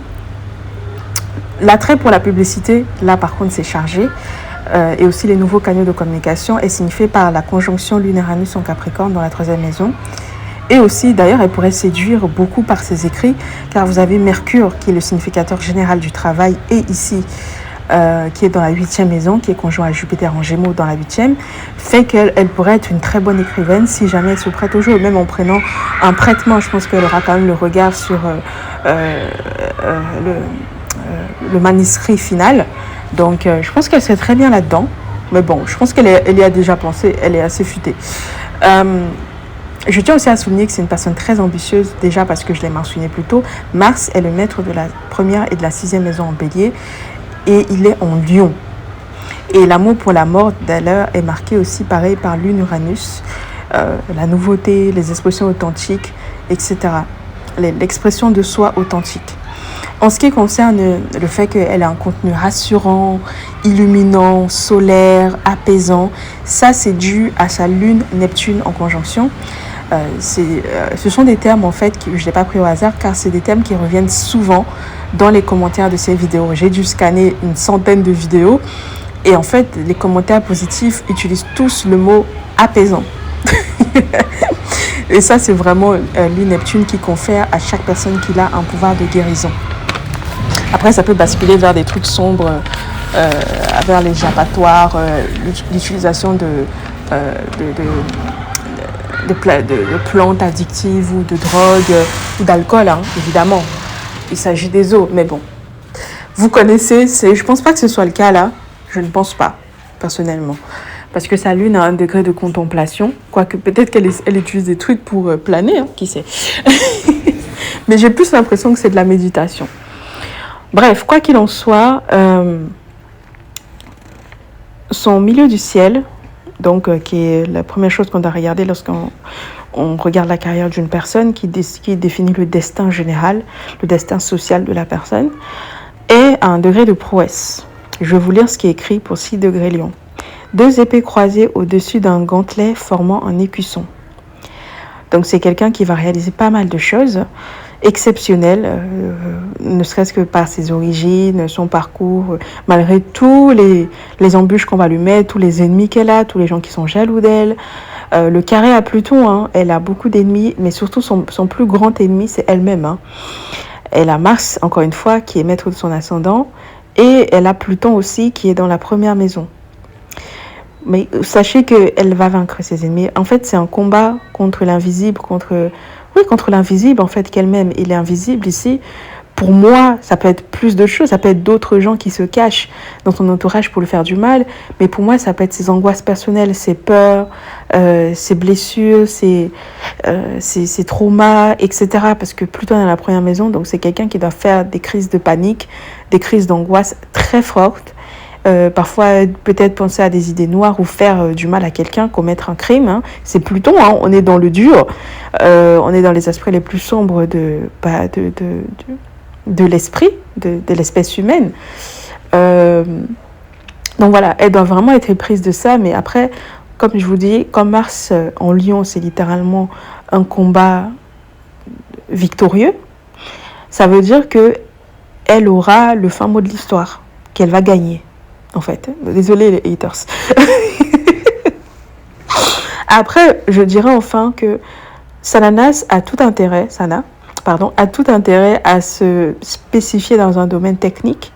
l'attrait pour la publicité, là par contre c'est chargé. Et aussi les nouveaux canaux de communication est signifié par la conjonction Lune-Uranus en Capricorne dans la 3e maison. Et aussi, d'ailleurs, elle pourrait séduire beaucoup par ses écrits, car vous avez Mercure, qui est le significateur général du travail, et ici, qui est dans la 8e maison, qui est conjoint à Jupiter en Gémeaux dans la 8e, fait qu'elle pourrait être une très bonne écrivaine si jamais elle se prête au jeu. Même en prenant un prêtement, je pense qu'elle aura quand même le regard sur le manuscrit final. Donc, je pense qu'elle serait très bien là-dedans. Mais bon, je pense qu'elle y a déjà pensé. Elle est assez futée. Je tiens aussi à souligner que c'est une personne très ambitieuse, déjà parce que je l'ai mentionné plus tôt. Mars est le maître de la 1e et de la 6e maison en Bélier. Et il est en Lion. Et l'amour pour la mort, d'ailleurs, est marqué aussi, pareil, par Lune-Uranus. La nouveauté, les expressions authentiques, etc. L'expression de soi authentique. En ce qui concerne le fait qu'elle a un contenu rassurant, illuminant, solaire, apaisant, ça c'est dû à sa lune Neptune en conjonction. Ce sont des termes en fait que je n'ai pas pris au hasard car c'est des termes qui reviennent souvent dans les commentaires de ces vidéos. J'ai dû scanner une centaine de vidéos et en fait les commentaires positifs utilisent tous le mot apaisant. Et ça c'est vraiment lune Neptune qui confère à chaque personne qu'il a un pouvoir de guérison. Après ça peut basculer vers des trucs sombres, vers l'échappatoire, l'utilisation de plantes addictives ou de drogue ou d'alcool, hein, évidemment. Il s'agit des eaux, mais bon. Vous connaissez, je pense pas que ce soit le cas là. Je ne pense pas, personnellement. Parce que sa lune a un degré de contemplation. Quoique peut-être qu'elle utilise des trucs pour planer, hein, qui sait. Mais j'ai plus l'impression que c'est de la méditation. Bref, quoi qu'il en soit, son milieu du ciel, donc qui est la première chose qu'on doit regarder lorsqu'on regarde la carrière d'une personne, qui définit le destin général, le destin social de la personne, est à un degré de prouesse. Je vais vous lire ce qui est écrit pour 6 degrés Lion. 2 épées croisées au-dessus d'un gantelet formant un écusson. Donc c'est quelqu'un qui va réaliser pas mal de choses exceptionnelles, ne serait-ce que par ses origines, son parcours, malgré tous les embûches qu'on va lui mettre, tous les ennemis qu'elle a, tous les gens qui sont jaloux d'elle. Le carré à Pluton, hein, elle a beaucoup d'ennemis, mais surtout son plus grand ennemi, c'est elle-même. Hein. Elle a Mars, encore une fois, qui est maître de son ascendant, et elle a Pluton aussi, qui est dans la première maison. Mais sachez qu'elle va vaincre ses ennemis. En fait, c'est un combat contre l'invisible, contre l'invisible, en fait, qu'elle-même. Il est invisible ici. Pour moi, ça peut être plus de choses. Ça peut être d'autres gens qui se cachent dans son entourage pour lui faire du mal. Mais pour moi, ça peut être ses angoisses personnelles, ses peurs, ses blessures, ses traumas, etc. Parce que Pluton est dans la première maison, donc c'est quelqu'un qui doit faire des crises de panique, des crises d'angoisse très fortes. Parfois peut-être penser à des idées noires ou faire du mal à quelqu'un, commettre un crime. Hein. C'est Pluton, hein. On est dans le dur, on est dans les aspects les plus sombres de l'esprit, de l'espèce humaine. Donc voilà, elle doit vraiment être prise de ça, mais après, comme je vous dis, comme Mars en Lion, c'est littéralement un combat victorieux, ça veut dire qu'elle aura le fin mot de l'histoire, qu'elle va gagner. En fait, désolé les haters. Après, je dirais enfin que Sananas a tout intérêt, a tout intérêt à se spécifier dans un domaine technique,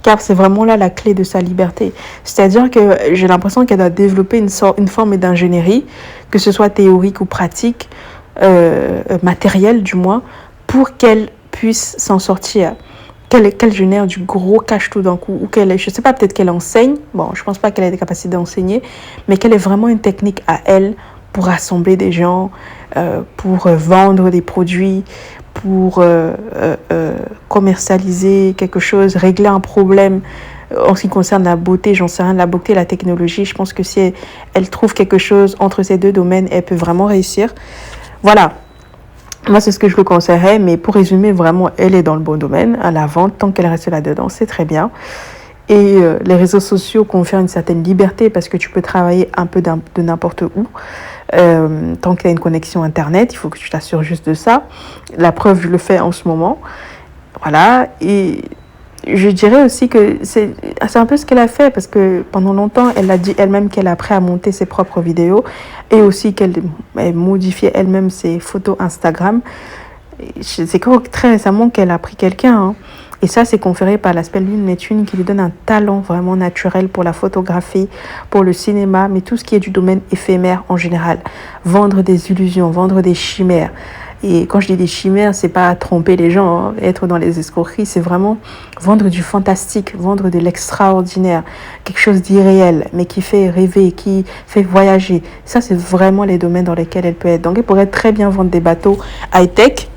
car c'est vraiment là la clé de sa liberté. C'est-à-dire que j'ai l'impression qu'elle doit développer une forme d'ingénierie, que ce soit théorique ou pratique, matérielle du moins, pour qu'elle puisse s'en sortir. Qu'elle génère du gros cash tout d'un coup, ou je ne sais pas, peut-être qu'elle enseigne, bon, je ne pense pas qu'elle ait des capacités d'enseigner, mais qu'elle ait vraiment une technique à elle pour rassembler des gens, pour vendre des produits, pour commercialiser quelque chose, régler un problème. En ce qui concerne la beauté, j'en sais rien, la beauté, la technologie, je pense que si elle trouve quelque chose entre ces deux domaines, elle peut vraiment réussir. Voilà. Moi, c'est ce que je le conseillerais, mais pour résumer, vraiment, elle est dans le bon domaine, à la vente, tant qu'elle reste là-dedans, c'est très bien. Et les réseaux sociaux confèrent une certaine liberté parce que tu peux travailler un peu de n'importe où. Tant qu'il y a une connexion Internet, il faut que tu t'assures juste de ça. La preuve, je le fais en ce moment. Voilà, et je dirais aussi que c'est un peu ce qu'elle a fait parce que pendant longtemps, elle a dit elle-même qu'elle a appris à monter ses propres vidéos et aussi qu'elle modifiait elle-même ses photos Instagram. C'est très récemment qu'elle a pris quelqu'un. Hein. Et ça, c'est conféré par l'aspect Lune Neptune qui lui donne un talent vraiment naturel pour la photographie, pour le cinéma, mais tout ce qui est du domaine éphémère en général. Vendre des illusions, vendre des chimères. Et quand je dis des chimères, c'est pas tromper les gens, hein, être dans les escroqueries, c'est vraiment vendre du fantastique, vendre de l'extraordinaire, quelque chose d'irréel, mais qui fait rêver, qui fait voyager. Ça, c'est vraiment les domaines dans lesquels elle peut être. Donc, elle pourrait très bien vendre des bateaux high-tech.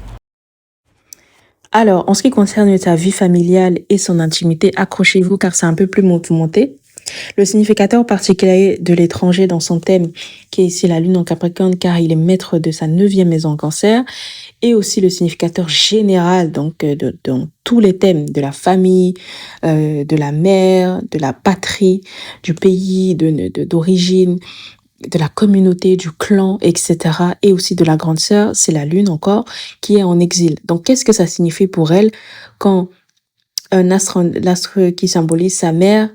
Alors, en ce qui concerne sa vie familiale et son intimité, accrochez-vous car c'est un peu plus mouvementé. Le significateur particulier de l'étranger dans son thème, qui est ici la lune en Capricorne, car il est maître de sa 9e maison en Cancer, et aussi le significateur général, donc dans tous les thèmes de la famille, de la mère, de la patrie, du pays d'origine, de la communauté, du clan, etc. Et aussi de la grande sœur, c'est la lune encore, qui est en exil. Donc, qu'est-ce que ça signifie pour elle quand l'astre qui symbolise sa mère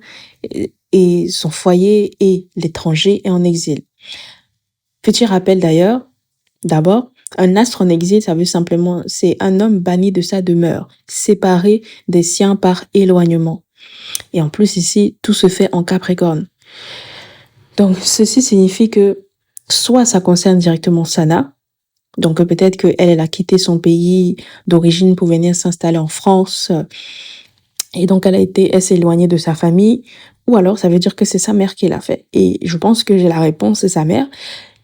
et son foyer et l'étranger est en exil? Petit rappel d'ailleurs, d'abord, un astre en exil, ça veut simplement, c'est un homme banni de sa demeure, séparé des siens par éloignement. Et en plus ici, tout se fait en Capricorne. Donc, ceci signifie que soit ça concerne directement Sana, donc peut-être qu'elle, elle a quitté son pays d'origine pour venir s'installer en France, et donc elle s'est éloignée de sa famille, ou alors ça veut dire que c'est sa mère qui l'a fait. Et je pense que j'ai la réponse, c'est sa mère,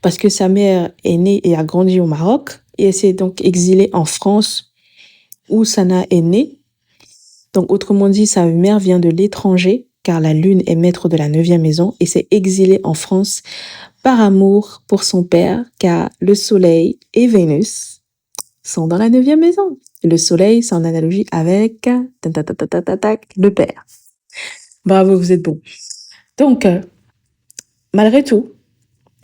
parce que sa mère est née et a grandi au Maroc, et elle s'est donc exilée en France, où Sana est née. Donc, autrement dit, sa mère vient de l'étranger, car la lune est maître de la 9e maison, et s'est exilée en France par amour pour son père, car le soleil et Vénus sont dans la 9e maison. Le soleil, c'est en analogie avec le père. Bravo, vous êtes bon. Donc, malgré tout,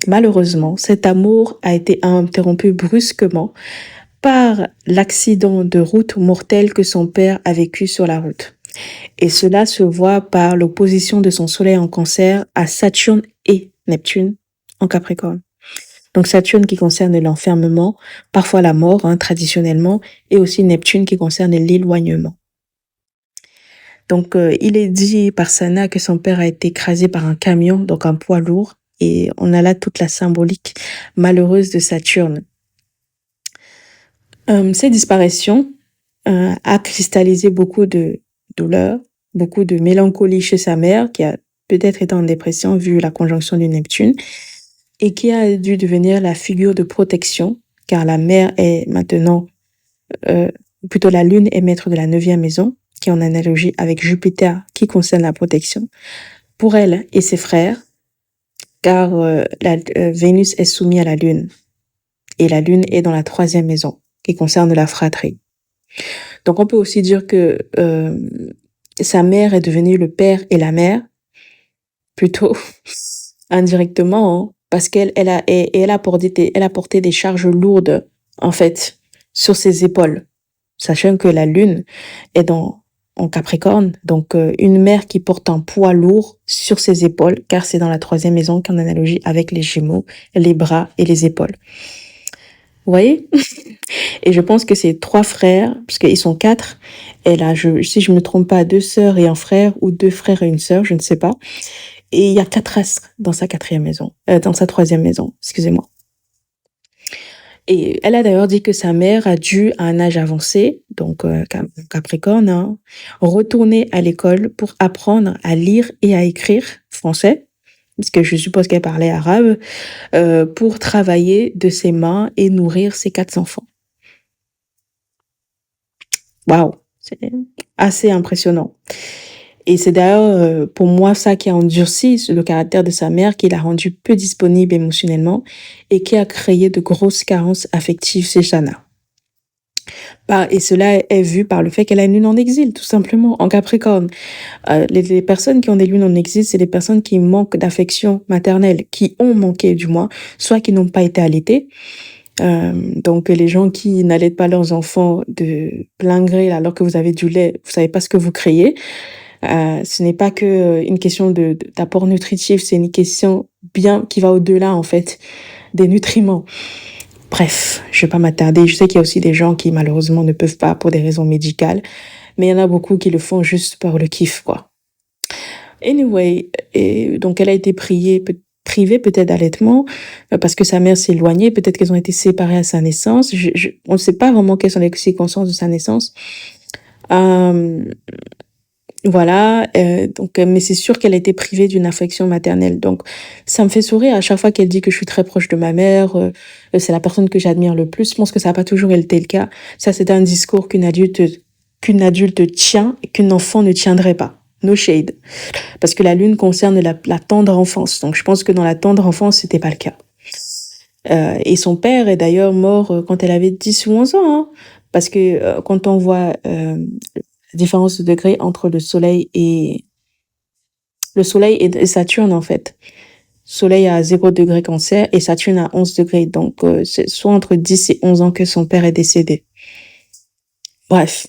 malheureusement, cet amour a été interrompu brusquement par l'accident de route mortel que son père a vécu sur la route. Et cela se voit par l'opposition de son soleil en Cancer à Saturne et Neptune en Capricorne. Donc Saturne qui concerne l'enfermement, parfois la mort, traditionnellement, et aussi Neptune qui concerne l'éloignement. Donc il est dit par Sana que son père a été écrasé par un camion, donc un poids lourd, et on a là toute la symbolique malheureuse de Saturne. Ces disparitions a cristallisé beaucoup de douleur, beaucoup de mélancolie chez sa mère, qui a peut-être été en dépression vu la conjonction du Neptune, et qui a dû devenir la figure de protection, car la mère est maintenant, plutôt la lune est maître de la 9e maison, qui est en analogie avec Jupiter, qui concerne la protection, pour elle et ses frères, car Vénus est soumise à la lune, et la lune est dans la 3e maison, qui concerne la fratrie. Donc on peut aussi dire que sa mère est devenue le père et la mère, plutôt indirectement, parce qu'elle a porté des charges lourdes, en fait, sur ses épaules. Sachant que la lune est en Capricorne, donc une mère qui porte un poids lourd sur ses épaules, car c'est dans la 3e maison qu'en analogie avec les Gémeaux, les bras et les épaules. Vous voyez? Et je pense que c'est 3 frères, parce qu'ils sont 4. Elle a, si je me trompe pas, 2 sœurs et un frère, ou 2 frères et une sœur, je ne sais pas. Et il y a 4 astres dans sa 4e maison, dans sa 3e maison, excusez-moi. Et elle a d'ailleurs dit que sa mère a dû, à un âge avancé, donc Capricorne, retourner à l'école pour apprendre à lire et à écrire français, parce que je suppose qu'elle parlait arabe, pour travailler de ses mains et nourrir ses 4 enfants. Waouh, c'est assez impressionnant. Et c'est d'ailleurs pour moi ça qui a endurci le caractère de sa mère, qui l'a rendu peu disponible émotionnellement et qui a créé de grosses carences affectives chez Sana. Et cela est vu par le fait qu'elle a une lune en exil, tout simplement, en Capricorne. Les personnes qui ont des lunes en exil, c'est les personnes qui manquent d'affection maternelle, qui ont manqué du moins, soit qui n'ont pas été allaitées. Donc les gens qui n'allaitent pas leurs enfants de plein gré alors que vous avez du lait, vous savez pas ce que vous créez. Ce n'est pas que une question d'apport nutritif, c'est une question bien qui va au-delà en fait des nutriments. Bref, je vais pas m'attarder. Je sais qu'il y a aussi des gens qui malheureusement ne peuvent pas pour des raisons médicales, mais il y en a beaucoup qui le font juste par le kiff, quoi. Anyway, et donc elle a été privée peut-être d'allaitement parce que sa mère s'est éloignée. Peut-être qu'elles ont été séparées à sa naissance. On ne sait pas vraiment quelles sont les circonstances de sa naissance. Voilà, donc, mais c'est sûr qu'elle a été privée d'une affection maternelle. Donc, ça me fait sourire à chaque fois qu'elle dit que je suis très proche de ma mère, c'est la personne que j'admire le plus. Je pense que ça n'a pas toujours été le cas. Ça, c'est un discours qu'une adulte tient et qu'un enfant ne tiendrait pas. no shade. Parce que la lune concerne la tendre enfance. Donc je pense que dans la tendre enfance, c'était pas le cas. Et son père est d'ailleurs mort quand elle avait 10 ou 11 ans. Hein, parce que quand on voit la différence de degré entre le soleil et Saturne, en fait. Soleil à 0 degré cancer et Saturne à 11 degrés. Donc, c'est soit entre 10 et 11 ans que son père est décédé. Bref.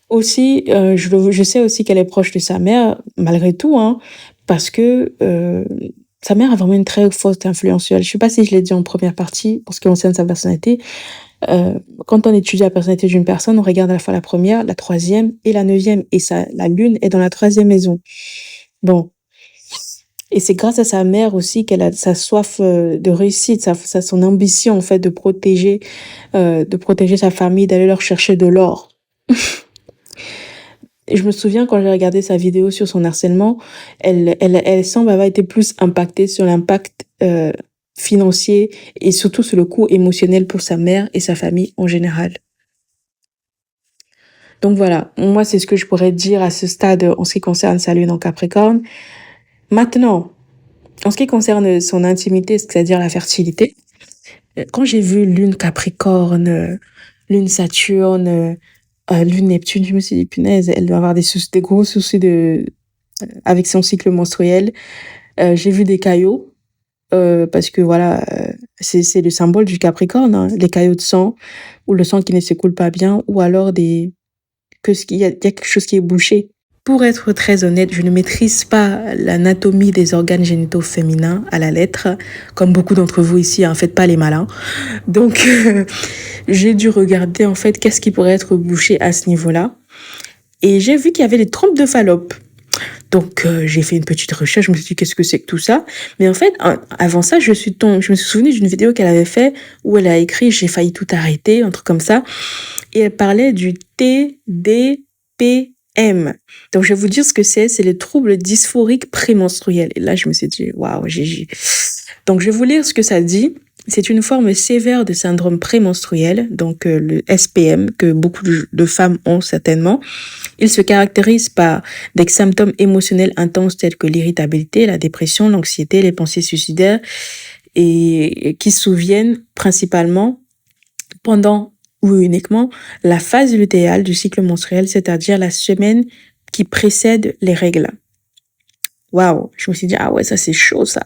Aussi, je sais aussi qu'elle est proche de sa mère, malgré tout, hein, parce que sa mère a vraiment une très forte influence sur elle. Je sais pas si je l'ai dit en première partie, pour ce qui concerne sa personnalité. Quand on étudie la personnalité d'une personne, on regarde à la fois la première, la troisième et la neuvième. Et la lune est dans la troisième maison. Bon. Et c'est grâce à sa mère aussi qu'elle a sa soif de réussite, son ambition en fait de protéger sa famille, d'aller leur chercher de l'or. Et je me souviens quand j'ai regardé sa vidéo sur son harcèlement, elle semble avoir été plus impactée sur l'impact financier et surtout sur le coût émotionnel pour sa mère et sa famille en général. Donc voilà, moi c'est ce que je pourrais dire à ce stade en ce qui concerne sa lune en Capricorne. Maintenant, en ce qui concerne son intimité, c'est-à-dire la fertilité, quand j'ai vu lune Capricorne, lune Saturne, lune Neptune, je me suis dit, punaise, elle doit avoir des gros soucis avec son cycle menstruel. J'ai vu des caillots, parce que voilà, c'est le symbole du Capricorne, hein, les caillots de sang, ou le sang qui ne s'écoule pas bien, ou alors il y a quelque chose qui est bouché. Pour être très honnête, je ne maîtrise pas l'anatomie des organes génitaux féminins à la lettre, comme beaucoup d'entre vous ici, en fait, pas les malins. Donc, j'ai dû regarder, en fait, qu'est-ce qui pourrait être bouché à ce niveau-là. Et j'ai vu qu'il y avait des trompes de Fallope. Donc, j'ai fait une petite recherche, je me suis dit, qu'est-ce que c'est que tout ça? Mais en fait, avant ça, je me suis souvenue d'une vidéo qu'elle avait fait où elle a écrit, j'ai failli tout arrêter, un truc comme ça. Et elle parlait du TDP. Donc, je vais vous dire ce que c'est le trouble dysphorique prémenstruel. Et là, je me suis dit, waouh, GG. Donc, je vais vous lire ce que ça dit. C'est une forme sévère de syndrome prémenstruel, donc le SPM, que beaucoup de femmes ont certainement. Il se caractérise par des symptômes émotionnels intenses tels que l'irritabilité, la dépression, l'anxiété, les pensées suicidaires, et qui souviennent principalement pendant ou uniquement la phase lutéale du cycle menstruel, c'est-à-dire la semaine qui précède les règles. Waouh, je me suis dit, ah ouais, ça c'est chaud ça.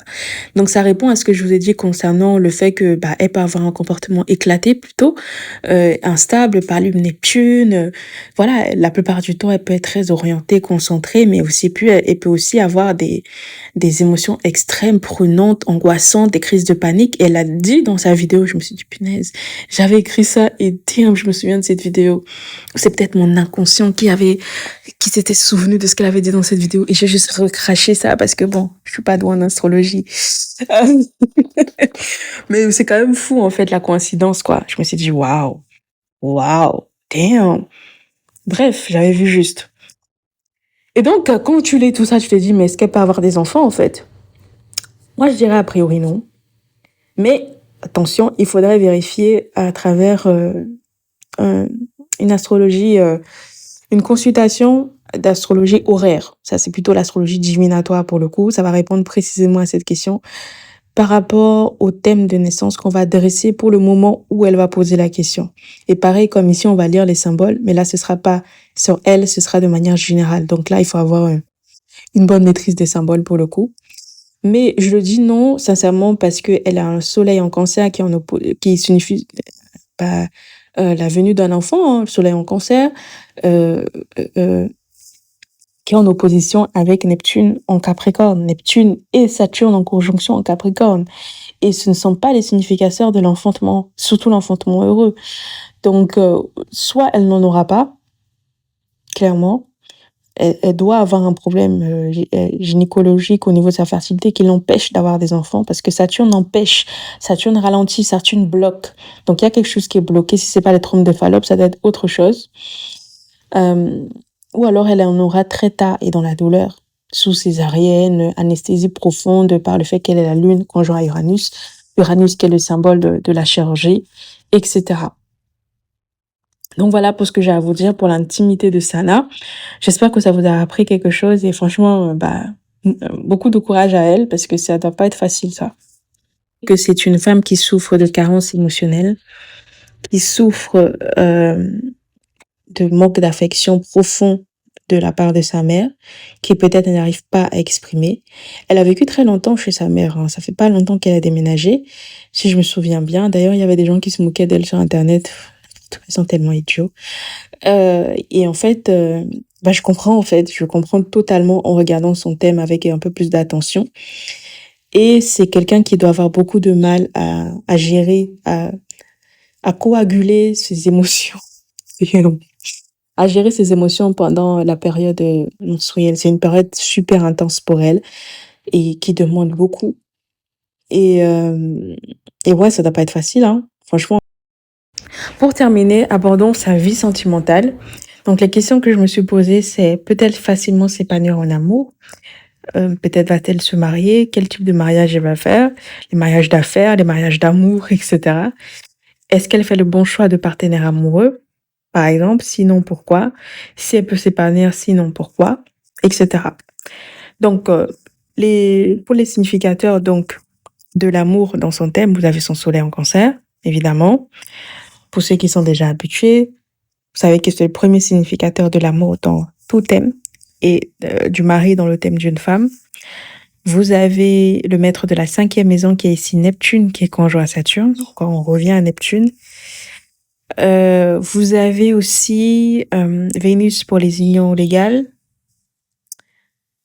Donc ça répond à ce que je vous ai dit concernant le fait que elle peut avoir un comportement éclaté plutôt, instable par lune Neptune. Voilà, la plupart du temps, elle peut être très orientée, concentrée, mais aussi elle peut aussi avoir des émotions extrêmes, prenantes, angoissantes, des crises de panique. Elle a dit dans sa vidéo, je me suis dit, punaise, j'avais écrit ça et je me souviens de cette vidéo. C'est peut-être mon inconscient qui s'était souvenu de ce qu'elle avait dit dans cette vidéo et j'ai juste recraché ça parce que bon, je suis pas douée en astrologie. Mais c'est quand même fou en fait la coïncidence quoi. Je me suis dit waouh, damn. Bref, j'avais vu juste. Et donc quand tu lis tout ça, tu te dis mais est-ce qu'elle peut avoir des enfants en fait? Moi je dirais a priori non. Mais attention, il faudrait vérifier à travers une astrologie, une consultation d'astrologie horaire. Ça, c'est plutôt l'astrologie divinatoire pour le coup. Ça va répondre précisément à cette question par rapport au thème de naissance qu'on va dresser pour le moment où elle va poser la question. Et pareil, comme ici, on va lire les symboles, mais là, ce sera pas sur elle, ce sera de manière générale. Donc là, il faut avoir une bonne maîtrise des symboles pour le coup. Mais je le dis non, sincèrement, parce qu'elle a un soleil en cancer qui signifie la venue d'un enfant, hein, le soleil en cancer, qui est en opposition avec Neptune en Capricorne. Neptune et Saturne en conjonction en Capricorne. Et ce ne sont pas les significateurs de l'enfantement, surtout l'enfantement heureux. Donc, soit elle n'en aura pas, clairement, elle doit avoir un problème gynécologique au niveau de sa fertilité qui l'empêche d'avoir des enfants parce que Saturne empêche, Saturne ralentit, Saturne bloque. Donc, il y a quelque chose qui est bloqué. Si c'est pas les trompes de Fallope, ça doit être autre chose. Ou alors elle en aura très tard et dans la douleur, sous césarienne, anesthésie profonde par le fait qu'elle est la lune conjoint à Uranus, Uranus qui est le symbole de la chirurgie, etc. Donc voilà pour ce que j'ai à vous dire pour l'intimité de Sana. J'espère que ça vous a appris quelque chose et franchement, beaucoup de courage à elle parce que ça doit pas être facile ça. Que c'est une femme qui souffre de carence émotionnelle, qui souffre de manque d'affection profond de la part de sa mère, qui peut-être n'arrive pas à exprimer. Elle a vécu très longtemps chez sa mère, hein. Ça fait pas longtemps qu'elle a déménagé, si je me souviens bien. D'ailleurs, il y avait des gens qui se moquaient d'elle sur Internet. Ils sont tellement idiots. Et en fait, je comprends en fait, je comprends totalement en regardant son thème avec un peu plus d'attention. Et c'est quelqu'un qui doit avoir beaucoup de mal à gérer, à coaguler ses émotions. À gérer ses émotions pendant la période menstruelle. C'est une période super intense pour elle et qui demande beaucoup. Et, euh, et ouais, ça doit pas être facile, hein. Franchement. Pour terminer, abordons sa vie sentimentale. Donc, les questions que je me suis posées, c'est peut-elle facilement s'épanouir en amour? Peut-être va-t-elle se marier? Quel type de mariage elle va faire? Les mariages d'affaires, les mariages d'amour, etc. Est-ce qu'elle fait le bon choix de partenaire amoureux? Par exemple, sinon pourquoi? Si elle peut s'épanouir, sinon pourquoi? Etc. Donc, pour les significateurs donc de l'amour dans son thème, vous avez son soleil en cancer, évidemment. Pour ceux qui sont déjà habitués, vous savez que c'est le premier significateur de l'amour dans tout thème et du mari dans le thème d'une femme. Vous avez le maître de la 5e maison qui est ici Neptune, qui est conjoint à Saturne. Quand on revient à Neptune. Vous avez aussi Vénus pour les unions légales.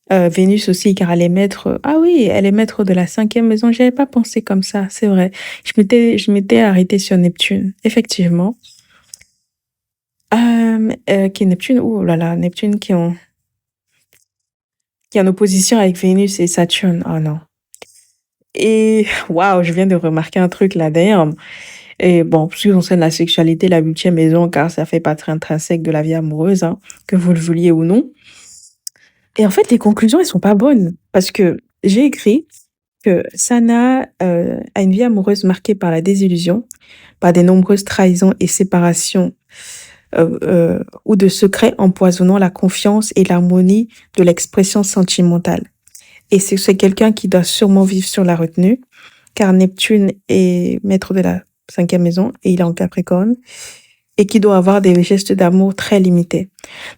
Vénus aussi, car elle est maître. Ah oui, elle est maître de la 5e maison. J'avais pas pensé comme ça, c'est vrai. Je m'étais arrêtée sur Neptune, effectivement. Qui est Neptune. Oh là là, Neptune qui est en opposition avec Vénus et Saturne. Oh non. Et waouh, je viens de remarquer un truc là d'ailleurs. Et bon, ce qui concerne la sexualité, la 8e maison, car ça fait partie intrinsèque de la vie amoureuse, hein, que vous le vouliez ou non. Et en fait, les conclusions, elles sont pas bonnes. Parce que j'ai écrit que Sana a une vie amoureuse marquée par la désillusion, par des nombreuses trahisons et séparations ou de secrets empoisonnant la confiance et l'harmonie de l'expression sentimentale. Et c'est quelqu'un qui doit sûrement vivre sur la retenue, car Neptune est maître de la 5e maison et il est en Capricorne, et qui doit avoir des gestes d'amour très limités.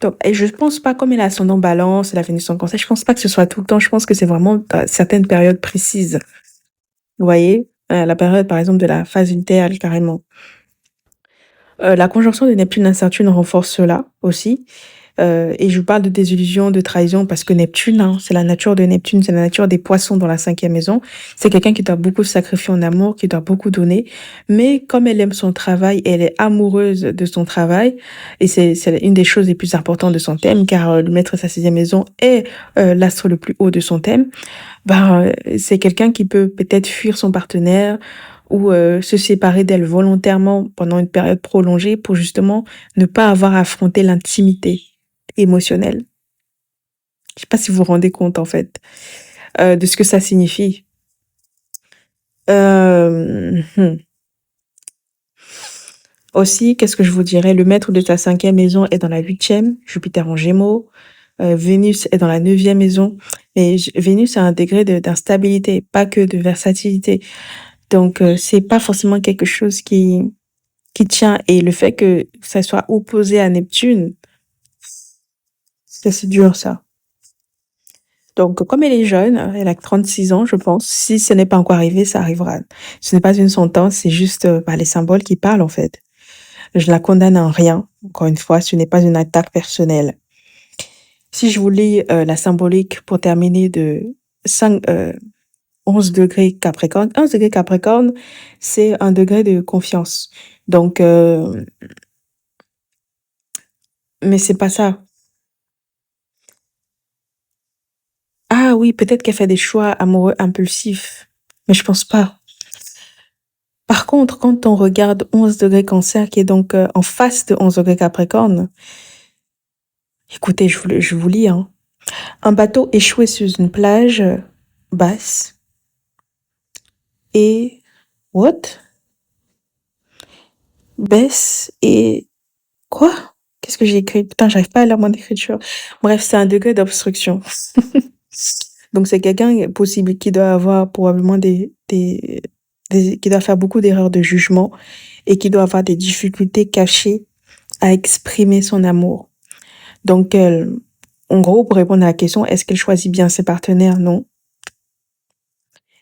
Donc, et je pense pas, comme il a son nom balance, la Vénus en cancer, je pense pas que ce soit tout le temps, je pense que c'est vraiment à certaines périodes précises. Vous voyez, la période, par exemple, de la phase lutéale, carrément. La conjonction de Neptune à Saturne renforce cela aussi. Et je vous parle de désillusion, de trahison, parce que Neptune, hein, c'est la nature de Neptune, c'est la nature des poissons dans la 5e maison. C'est quelqu'un qui doit beaucoup se sacrifier en amour, qui doit beaucoup donner. Mais comme elle aime son travail, elle est amoureuse de son travail. Et c'est une des choses les plus importantes de son thème, car le maître de sa 6e maison est l'astre le plus haut de son thème. C'est quelqu'un qui peut peut-être fuir son partenaire ou se séparer d'elle volontairement pendant une période prolongée pour justement ne pas avoir à affronter l'intimité émotionnelle. Je sais pas si vous vous rendez compte en fait de ce que ça signifie. Euh, hmm. Aussi, qu'est-ce que je vous dirais? Le maître de ta 5e maison est dans la 8e, Jupiter en Gémeaux. Vénus est dans la 9e maison. Et Vénus a un degré d'instabilité, pas que de versatilité. Donc, c'est pas forcément quelque chose qui tient. Et le fait que ça soit opposé à Neptune, c'est dur ça. Donc, comme elle est jeune, elle a 36 ans, je pense. Si ce n'est pas encore arrivé, ça arrivera. Ce n'est pas une sentence, c'est juste les symboles qui parlent, en fait. Je la condamne en rien. Encore une fois, ce n'est pas une attaque personnelle. Si je vous lis la symbolique pour terminer de 11 degrés Capricorne. 11 degrés Capricorne, c'est un degré de confiance. Donc, mais c'est pas ça. Ah oui, peut-être qu'elle fait des choix amoureux impulsifs, mais je pense pas. Par contre, quand on regarde 11 degrés Cancer, qui est donc en face de 11 degrés Capricorne, écoutez, je vous lis, hein. Un bateau échoué sur une plage basse et... What? Baisse et Quoi? Qu'est-ce que j'ai écrit? Putain, j'arrive pas à lire mon écriture. Bref, c'est un degré d'obstruction. Donc c'est quelqu'un possible qui doit avoir probablement qui doit faire beaucoup d'erreurs de jugement et qui doit avoir des difficultés cachées à exprimer son amour. Donc, en gros, pour répondre à la question, est-ce qu'elle choisit bien ses partenaires? Non.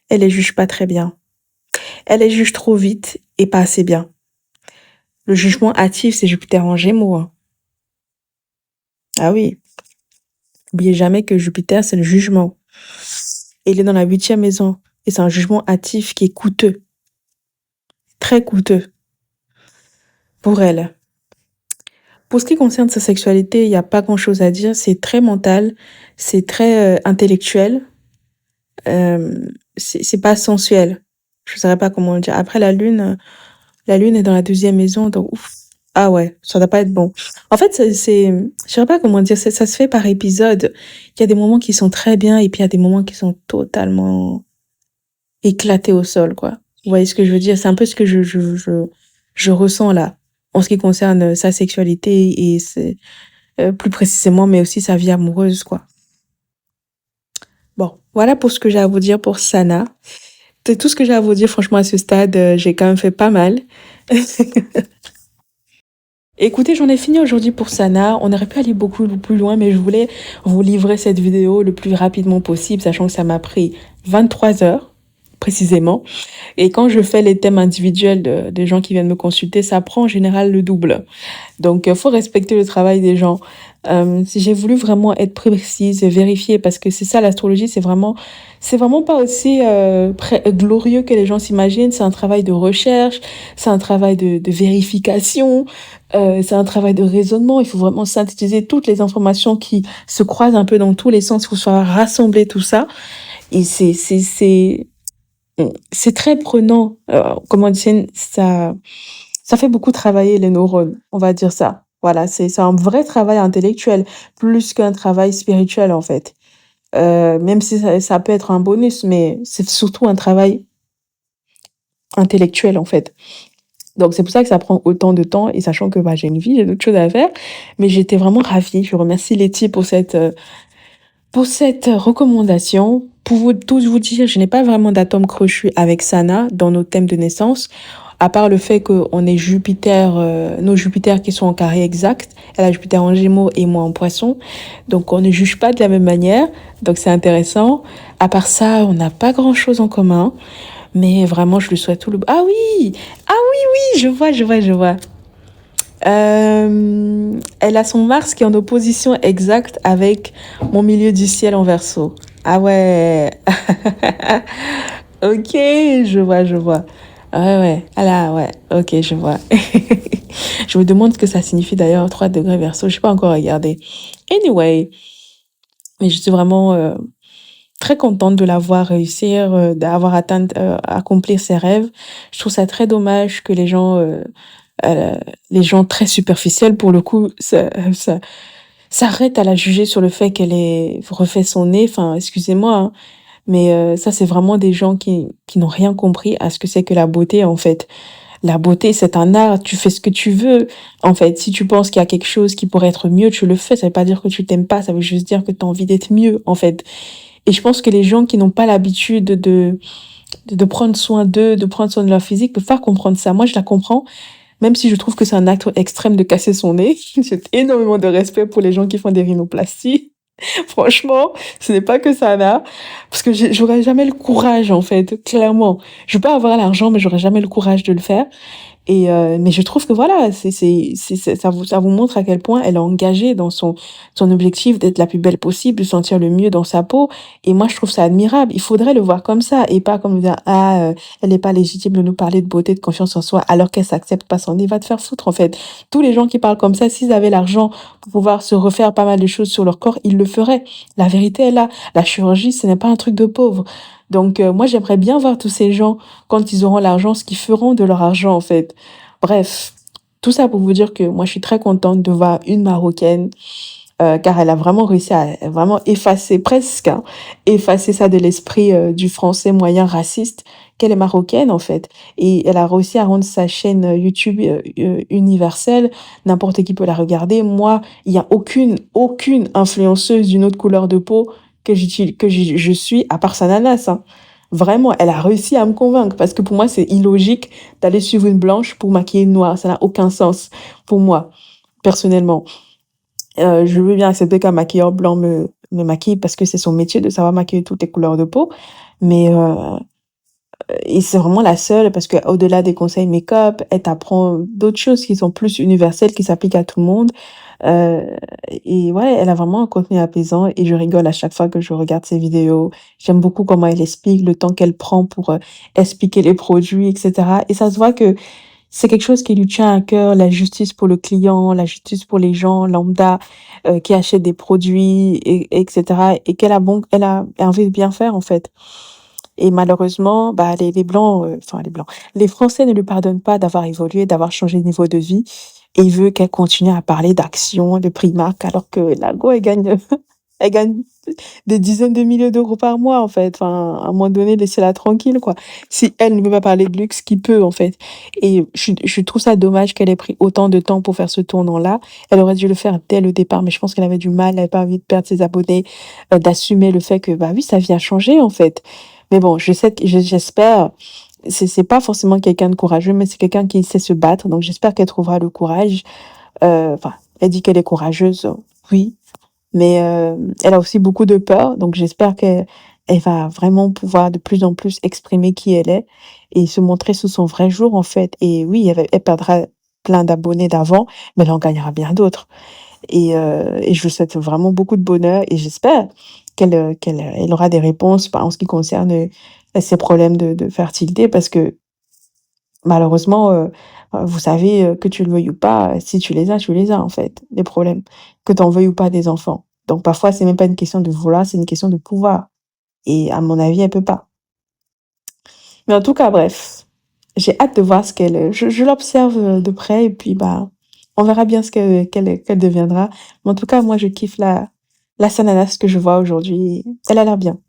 Elle les juge pas très bien. Elle les juge trop vite et pas assez bien. Le jugement hâtif, c'est Jupiter en Gémeaux, hein. Ah oui, n'oubliez jamais que Jupiter, c'est le jugement. Et il est dans la 8e maison. Et c'est un jugement hâtif qui est coûteux, très coûteux pour elle. Pour ce qui concerne sa sexualité, il n'y a pas grand-chose à dire. C'est très mental, c'est très intellectuel, c'est pas sensuel. Je ne saurais pas comment le dire. Après, la lune est dans la 12e maison, donc ouf. Ah ouais, ça doit pas être bon. En fait, je saurais pas comment dire, ça se fait par épisode. Il y a des moments qui sont très bien et puis il y a des moments qui sont totalement éclatés au sol, quoi. Vous voyez ce que je veux dire? C'est un peu ce que je ressens là, en ce qui concerne sa sexualité et plus précisément, mais aussi sa vie amoureuse, quoi. Bon, voilà pour ce que j'ai à vous dire pour Sana. C'est tout ce que j'ai à vous dire, franchement, à ce stade, j'ai quand même fait pas mal. Écoutez, j'en ai fini aujourd'hui pour Sana. On aurait pu aller beaucoup plus loin, mais je voulais vous livrer cette vidéo le plus rapidement possible, sachant que ça m'a pris 23 heures, précisément. Et quand je fais les thèmes individuels des gens qui viennent me consulter, ça prend en général le double. Donc, faut respecter le travail des gens. Si j'ai voulu vraiment être précise et vérifier, parce que c'est ça, l'astrologie, c'est vraiment pas aussi glorieux que les gens s'imaginent. C'est un travail de recherche, c'est un travail de vérification, c'est un travail de raisonnement. Il faut vraiment synthétiser toutes les informations qui se croisent un peu dans tous les sens. Il faut savoir rassembler tout ça. Et c'est très prenant. Comment dire, ça fait beaucoup travailler les neurones, on va dire ça. Voilà, c'est un vrai travail intellectuel, plus qu'un travail spirituel, en fait. Même si ça peut être un bonus, mais c'est surtout un travail intellectuel, en fait. Donc, c'est pour ça que ça prend autant de temps, et sachant que bah, j'ai une vie, j'ai d'autres choses à faire. Mais j'étais vraiment ravie. Je remercie Letty pour cette recommandation. Pour vous tous vous dire, je n'ai pas vraiment d'atome crochu avec Sana dans nos thèmes de naissance, à part le fait qu'on ait Jupiter, nos Jupiters qui sont en carré exact. Elle a Jupiter en Gémeaux et moi en Poisson. Donc on ne juge pas de la même manière. Donc c'est intéressant. À part ça, on n'a pas grand-chose en commun. Mais vraiment, je lui souhaite tout le... Ah oui! Ah oui, oui, je vois. Elle a son Mars qui est en opposition exacte avec mon milieu du ciel en Verseau. Ah ouais. Ok, je vois. Ouais, ouais. Ah là, ouais. Ok, je vois. Je me demande ce que ça signifie d'ailleurs, 3 degrés Verseau. Je n'ai pas encore regardé. Anyway, mais je suis vraiment très contente de l'avoir réussir, d'avoir atteint, accomplir ses rêves. Je trouve ça très dommage que les gens très superficiels, pour le coup, s'arrêtent à la juger sur le fait qu'elle ait refait son nez. Enfin, excusez-moi, hein, mais ça, c'est vraiment des gens qui n'ont rien compris à ce que c'est que la beauté, en fait. La beauté, c'est un art, tu fais ce que tu veux. En fait, si tu penses qu'il y a quelque chose qui pourrait être mieux, tu le fais. Ça veut pas dire que tu t'aimes pas, ça veut juste dire que tu as envie d'être mieux, en fait. Et je pense que les gens qui n'ont pas l'habitude de prendre soin d'eux, de prendre soin de leur physique, peuvent pas comprendre ça. Moi, je la comprends, même si je trouve que c'est un acte extrême de casser son nez. J'ai énormément de respect pour les gens qui font des rhinoplasties. Franchement, ce n'est pas que ça là, parce que j'aurais jamais le courage, en fait, clairement. Je peux avoir l'argent, mais j'aurais jamais le courage de le faire. Et mais je trouve que voilà, ça vous montre à quel point elle est engagée dans son objectif d'être la plus belle possible, de sentir le mieux dans sa peau. Et moi, je trouve ça admirable. Il faudrait le voir comme ça et pas comme dire ah elle n'est pas légitime de nous parler de beauté, de confiance en soi, alors qu'elle s'accepte pas son nez. Va te faire foutre, en fait. Tous les gens qui parlent comme ça, s'ils avaient l'argent pour pouvoir se refaire pas mal de choses sur leur corps, ils le feraient. La vérité est là. La chirurgie, ce n'est pas un truc de pauvre. Donc moi, j'aimerais bien voir tous ces gens quand ils auront l'argent, ce qu'ils feront de leur argent, en fait. Bref, tout ça pour vous dire que moi, je suis très contente de voir une Marocaine car elle a vraiment réussi à vraiment effacer presque, hein, effacer ça de l'esprit, du français moyen raciste, qu'elle est marocaine, en fait et elle a réussi à rendre sa chaîne, YouTube, universelle. N'importe qui peut la regarder. Moi, il y a aucune influenceuse d'une autre couleur de peau que je suis à part Sananas, hein. Vraiment, elle a réussi à me convaincre parce que pour moi, c'est illogique d'aller suivre une blanche pour maquiller une noire. Ça n'a aucun sens pour moi, personnellement. Je veux bien accepter qu'un maquilleur blanc me maquille parce que c'est son métier de savoir maquiller toutes les couleurs de peau, mais et c'est vraiment la seule parce qu'au delà des conseils make-up, elle t'apprend d'autres choses qui sont plus universelles, qui s'appliquent à tout le monde. Heu et ouais, elle a vraiment un contenu apaisant et je rigole à chaque fois que je regarde ses vidéos. J'aime beaucoup comment elle explique, le temps qu'elle prend pour, expliquer les produits et cetera et ça se voit que c'est quelque chose qui lui tient à cœur, la justice pour le client, la justice pour les gens lambda, qui achètent des produits et cetera et elle a envie de bien faire, en fait. Et malheureusement, bah, les blancs, enfin les blancs, les Français ne lui pardonnent pas d'avoir évolué, d'avoir changé de niveau de vie et il veut qu'elle continue à parler d'actions, de Primark alors que la go, elle gagne, elle gagne des dizaines de milliers d'euros par mois, en fait. Enfin, à un moment donné, laissez-la tranquille, quoi. Si elle ne veut pas parler de luxe, qui peut, en fait? Et je trouve ça dommage qu'elle ait pris autant de temps pour faire ce tournant-là. Elle aurait dû le faire dès le départ, mais je pense qu'elle avait du mal, elle avait pas envie de perdre ses abonnés, d'assumer le fait que, bah oui, sa vie a changé, en fait. Mais bon, j'espère, c'est pas forcément quelqu'un de courageux, mais c'est quelqu'un qui sait se battre, donc j'espère qu'elle trouvera le courage. Enfin, elle dit qu'elle est courageuse, oui, mais elle a aussi beaucoup de peur, donc j'espère qu'elle va vraiment pouvoir de plus en plus exprimer qui elle est et se montrer sous son vrai jour, en fait. Et oui, elle perdra plein d'abonnés d'avant, mais elle en gagnera bien d'autres. Et je lui souhaite vraiment beaucoup de bonheur et j'espère elle aura des réponses en ce qui concerne, ses problèmes de fertilité parce que malheureusement, vous savez, que tu le veuilles ou pas, si tu les as, en fait, les problèmes, que tu en veuilles ou pas des enfants. Donc parfois, c'est même pas une question de vouloir, c'est une question de pouvoir et à mon avis, elle peut pas. Mais en tout cas, bref, j'ai hâte de voir ce qu'elle, je l'observe, de près et puis, bah, on verra bien ce qu'elle deviendra. Mais en tout cas, moi, je kiffe la Sananas que je vois aujourd'hui. Elle a l'air bien.